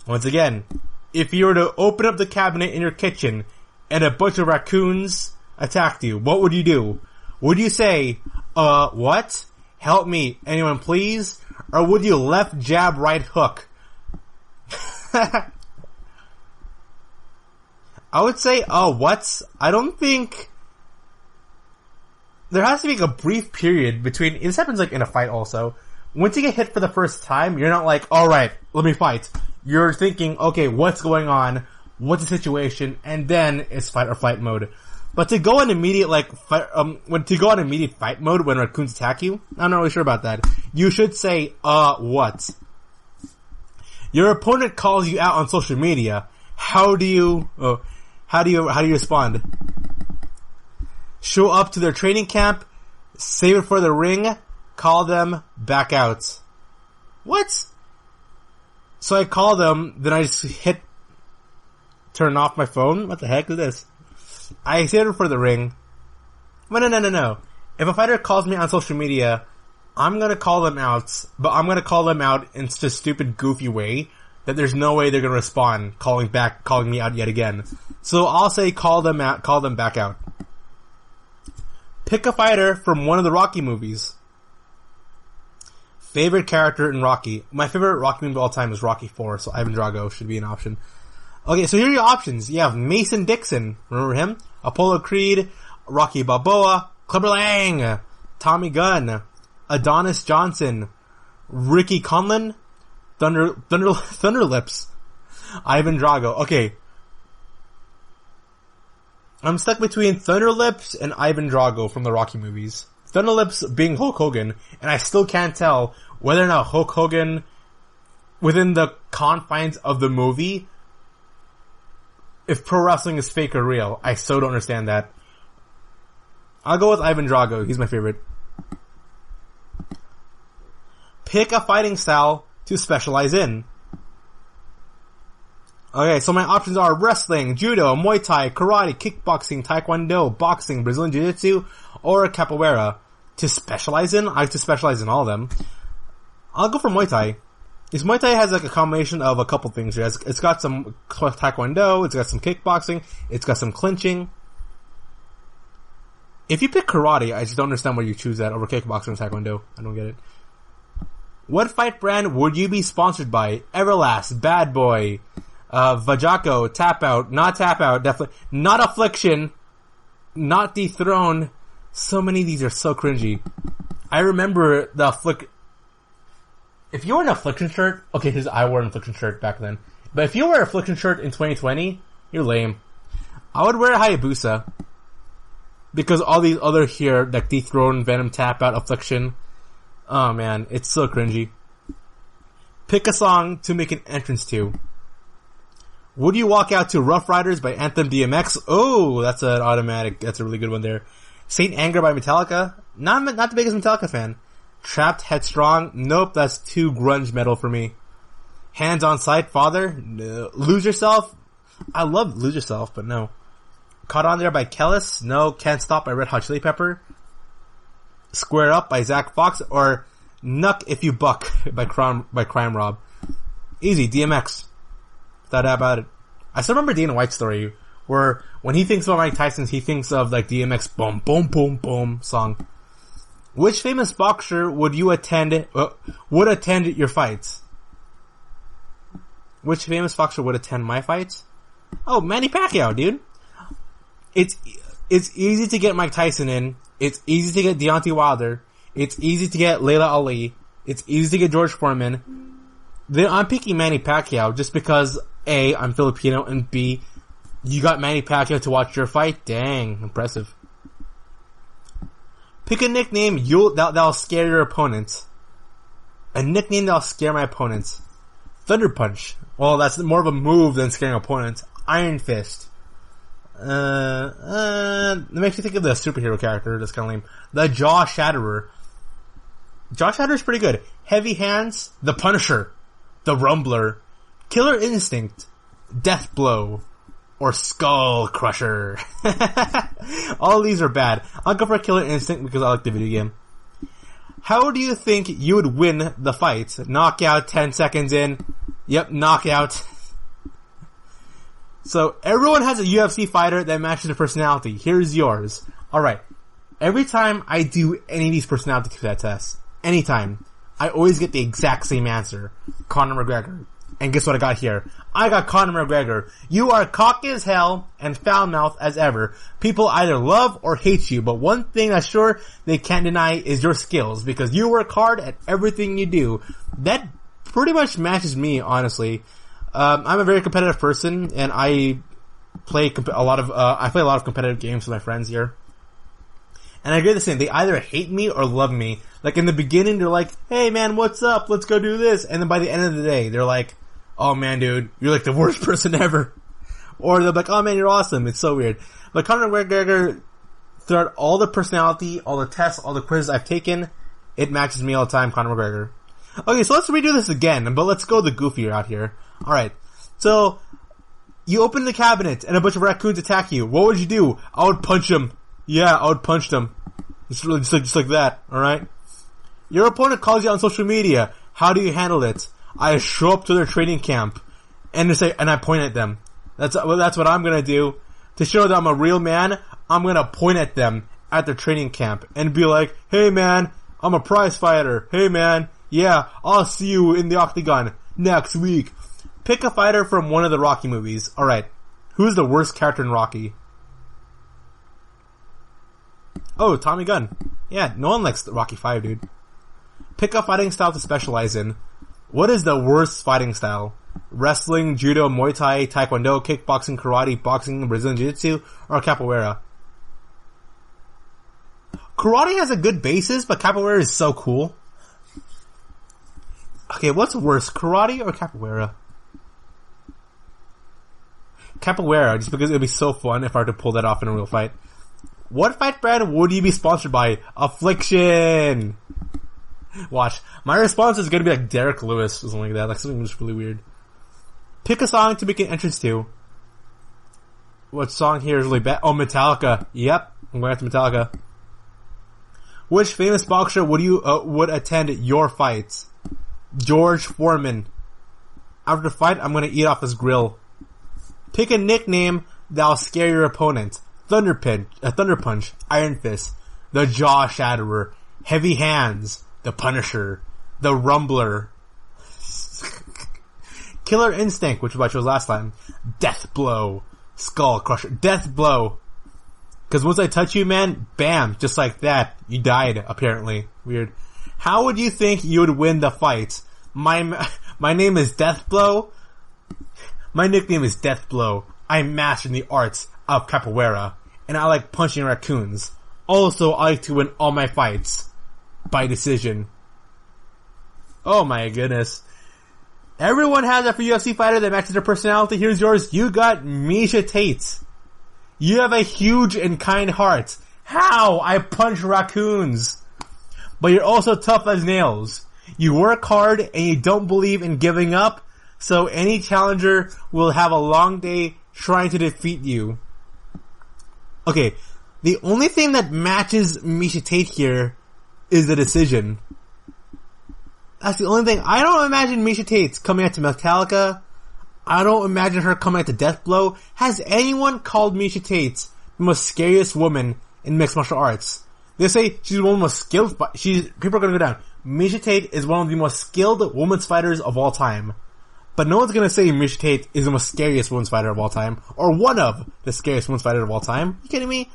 Once again, if you were to open up the cabinet in your kitchen, and a bunch of raccoons attacked you, what would you do? Would you say, what? Help me, anyone please? Or would you left jab, right hook? I would say, what? I don't think... There has to be a brief period between... This happens like in a fight also. Once you get hit for the first time, you're not like, alright, let me fight. You're thinking, okay, what's going on? What's the situation? And then it's fight or flight mode. But to go on immediate, fight mode when raccoons attack you, I'm not really sure about that. You should say, what? Your opponent calls you out on social media. How do you respond? Show up to their training camp, save it for the ring, call them, back out. What? So I call them, then I just turn off my phone? What the heck is this? I save it for the ring. No. If a fighter calls me on social media, I'm gonna call them out, but I'm gonna call them out in such a stupid, goofy way that there's no way they're gonna respond, calling me out yet again. So I'll say call them back out. Pick a fighter from one of the Rocky movies. Favorite character in Rocky. My favorite Rocky movie of all time is Rocky 4, so Ivan Drago should be an option. Okay, so here are your options. You have Mason Dixon, remember him? Apollo Creed, Rocky Balboa, Clubber Lang, Tommy Gunn, Adonis Johnson, Ricky Conlon, Thunderlips, Ivan Drago. Okay. I'm stuck between Thunderlips and Ivan Drago from the Rocky movies. Thunderlips being Hulk Hogan, and I still can't tell whether or not Hulk Hogan, within the confines of the movie, if pro wrestling is fake or real. I so don't understand that. I'll go with Ivan Drago. He's my favorite. Pick a fighting style to specialize in. Okay, so my options are wrestling, judo, Muay Thai, karate, kickboxing, taekwondo, boxing, Brazilian jiu-jitsu, or capoeira. To specialize in? I have to specialize in all of them. I'll go for Muay Thai. Because Muay Thai has like a combination of a couple things here. It's got some taekwondo, it's got some kickboxing, it's got some clinching. If you pick karate, I just don't understand why you choose that over kickboxing and taekwondo. I don't get it. What fight brand would you be sponsored by? Everlast, Bad Boy, Vajaco, Tap Out, definitely, not Affliction, not Dethrone. So many of these are so cringy. I remember the if you wore an Affliction shirt, okay, because I wore an Affliction shirt back then, but if you wear an Affliction shirt in 2020, you're lame. I would wear a Hayabusa, because all these other here, like Dethrone, Venom, Tap Out, Affliction, oh man, it's so cringy. Pick a song to make an entrance to. Would you walk out to Rough Riders by Anthem DMX? Oh, that's an automatic, that's a really good one there. Saint Anger by Metallica? Not the biggest Metallica fan. Trapped Headstrong? Nope, that's too grunge metal for me. Hands on Sight, Father? No. Lose Yourself? I love Lose Yourself, but no. Caught on There by Kellis? No. Can't Stop by Red Hot Chili Pepper? Square Up by Zach Fox? Or Nuck If You Buck by Crime Rob? Easy, DMX. Without doubt about it. I still remember Dana White's story, where when he thinks about Mike Tyson, he thinks of like DMX boom, boom, boom, boom song. Which famous boxer would attend your fights? Which famous boxer would attend my fights? Oh, Manny Pacquiao, dude. It's easy to get Mike Tyson in. It's easy to get Deontay Wilder. It's easy to get Layla Ali. It's easy to get George Foreman. Then I'm picking Manny Pacquiao just because A, I'm Filipino, and B, you got Manny Pacquiao to watch your fight? Dang, impressive. Pick a nickname that'll scare your opponent. A nickname that'll scare my opponents. Thunder Punch. Well, that's more of a move than scaring opponents. Iron Fist. It makes me think of the superhero character. That's kind of lame. The Jaw Shatterer. Josh Adler's pretty good. Heavy Hands, The Punisher, The Rumbler, Killer Instinct, Death Blow, or Skull Crusher. All of these are bad. I'll go for Killer Instinct because I like the video game. How do you think you would win the fight? Knockout 10 seconds in. Yep, knockout. So, everyone has a UFC fighter that matches their personality. Here's yours. Alright. Every time I do any of these personality tests, anytime, I always get the exact same answer. Conor McGregor. And guess what I got here? I got Conor McGregor. You are cocky as hell and foul-mouthed as ever. People either love or hate you, but one thing that's sure they can't deny is your skills, because you work hard at everything you do. That pretty much matches me, honestly. I'm a very competitive person, and I play a lot of competitive games with my friends here. And I get the same. They either hate me or love me. Like, in the beginning, they're like, hey man, what's up? Let's go do this. And then by the end of the day, they're like, oh man, dude, you're like the worst person ever. Or they're like, oh man, you're awesome. It's so weird. But Conor McGregor, throughout all the personality, all the tests, all the quizzes I've taken, it matches me all the time, Conor McGregor. Okay, so let's redo this again, but let's go the goofier out here. Alright, so, you open the cabinet and a bunch of raccoons attack you. What would you do? I would punch them. Yeah, I would punch them. It's really just like that, alright? Your opponent calls you on social media. How do you handle it? I show up to their training camp and I point at them. That's what I'm gonna do. To show that I'm a real man, I'm gonna point at them at their training camp and be like, hey man, I'm a prize fighter. Hey man, yeah, I'll see you in the octagon next week. Pick a fighter from one of the Rocky movies. Alright, who's the worst character in Rocky? Oh, Tommy Gunn. Yeah, no one likes Rocky 5, dude. Pick a fighting style to specialize in. What is the worst fighting style? Wrestling, judo, Muay Thai, taekwondo, kickboxing, karate, boxing, Brazilian jiu-jitsu, or capoeira? Karate has a good basis, but capoeira is so cool. Okay, what's worse, karate or capoeira? Capoeira, just because it would be so fun if I were to pull that off in a real fight. What fight brand would you be sponsored by? Affliction! Watch. My response is gonna be like Derrick Lewis or something like that. Like something just really weird. Pick a song to make an entrance to. What song here is really bad? Oh, Metallica. Yep. I'm going after Metallica. Which famous boxer would attend your fights? George Foreman. After the fight, I'm gonna eat off his grill. Pick a nickname that'll scare your opponent. Thunder Punch, Iron Fist, the Jaw Shatterer, Heavy Hands, the Punisher, the Rumbler, Killer Instinct, which was last time, Death Blow, Skull Crusher, Death Blow. Cause once I touch you, man, bam, just like that, you died, apparently. Weird. How would you think you would win the fight? My name is Death Blow. My nickname is Death Blow. I'm mastered in the arts of capoeira, and I like punching raccoons. Also, I like to win all my fights by decision. Oh my goodness. Everyone has a UFC fighter that matches their personality. Here's yours. You got Miesha Tate. You have a huge and kind heart. How? I punch raccoons. But you're also tough as nails. You work hard and you don't believe in giving up, so any challenger will have a long day trying to defeat you. Okay, the only thing that matches Miesha Tate here is the decision. That's the only thing. I don't imagine Miesha Tate coming out to Metallica. I don't imagine her coming out to Death Blow. Has anyone called Miesha Tate the most scariest woman in mixed martial arts? They say she's one of the most skilled, people are gonna go down. Miesha Tate is one of the most skilled women's fighters of all time. But no one's gonna say Miesha Tate is the most scariest women's fighter of all time, or one of the scariest women's fighters of all time. You kidding me?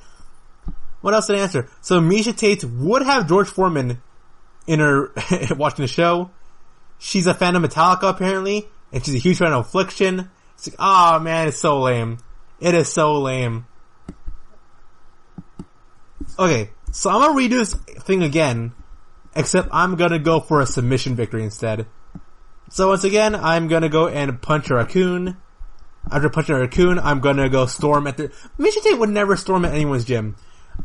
What else did I answer? So Miesha Tate would have George Foreman in her, watching the show. She's a fan of Metallica apparently, and she's a huge fan of Affliction. It's like, oh man, it's so lame. It is so lame. Okay, so I'm gonna redo this thing again, except I'm gonna go for a submission victory instead. So once again, I'm gonna go and punch a raccoon. After punching a raccoon, I'm gonna go storm at the... Miesha Tate would never storm at anyone's gym.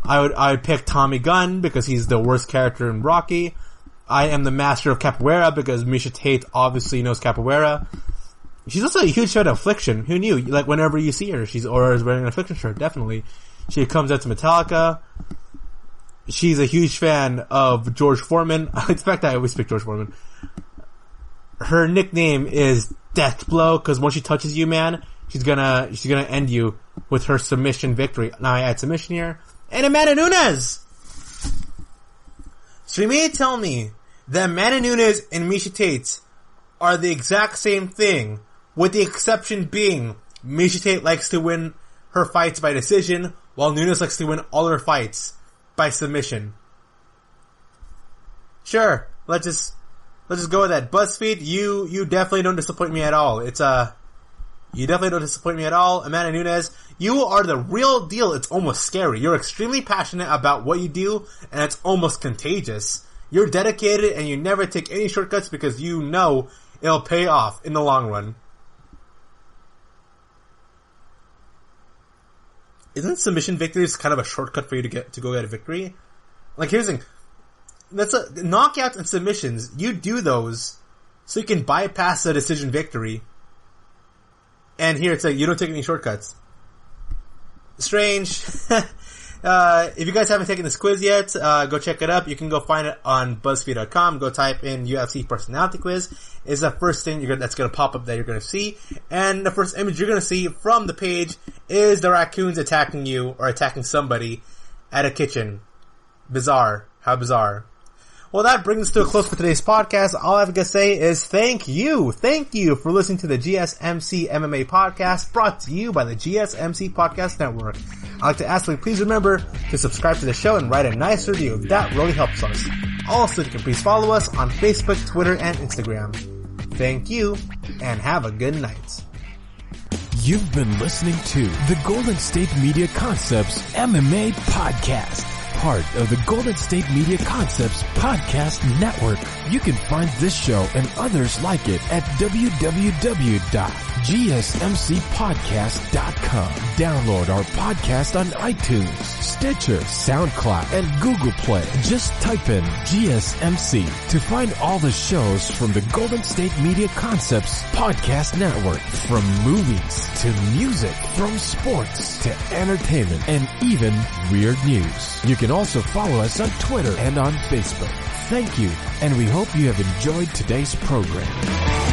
I would pick Tommy Gunn, because he's the worst character in Rocky. I am the master of capoeira because Miesha Tate obviously knows capoeira. She's also a huge fan of Affliction. Who knew? Like, whenever you see her, is wearing an Affliction shirt, definitely. She comes out to Metallica. She's a huge fan of George Foreman. In fact, I always pick George Foreman. Her nickname is Death Blow, because once she touches you, man, she's gonna end you with her submission victory. Now I add submission here. And Amanda Nunes! So you may tell me that Amanda Nunes and Miesha Tate are the exact same thing, with the exception being Miesha Tate likes to win her fights by decision, while Nunes likes to win all her fights by submission. Sure, let's just go with that. BuzzFeed, you definitely don't disappoint me at all. You definitely don't disappoint me at all. Amanda Nunes, you are the real deal. It's almost scary. You're extremely passionate about what you do, and it's almost contagious. You're dedicated, and you never take any shortcuts because you know it'll pay off in the long run. Isn't submission victories kind of a shortcut for you to go get a victory? Like, here's the thing. Knockouts and submissions, you do those so you can bypass a decision victory. And here it's like, you don't take any shortcuts. Strange. If you guys haven't taken this quiz yet, go check it up. You can go find it on BuzzFeed.com. Go type in UFC Personality Quiz. It's the first thing that's going to pop up that you're going to see. And the first image you're going to see from the page is the raccoons attacking you or attacking somebody at a kitchen. Bizarre. How bizarre. Well, that brings us to a close for today's podcast. All I have to say is thank you. Thank you for listening to the GSMC MMA podcast brought to you by the GSMC Podcast Network. I'd like to ask you, please remember to subscribe to the show and write a nice review. That really helps us. Also, you can please follow us on Facebook, Twitter, and Instagram. Thank you, and have a good night. You've been listening to the Golden State Media Concepts MMA Podcast, part of the Golden State Media Concepts Podcast Network. You can find this show and others like it at www.gsmcpodcast.com. Download our podcast on iTunes, Stitcher, SoundCloud, and Google Play. Just type in GSMC to find all the shows from the Golden State Media Concepts Podcast Network. From movies to music, from sports to entertainment, and even weird news. You can also follow us on Twitter and on Facebook. Thank you, and we hope you have enjoyed today's program.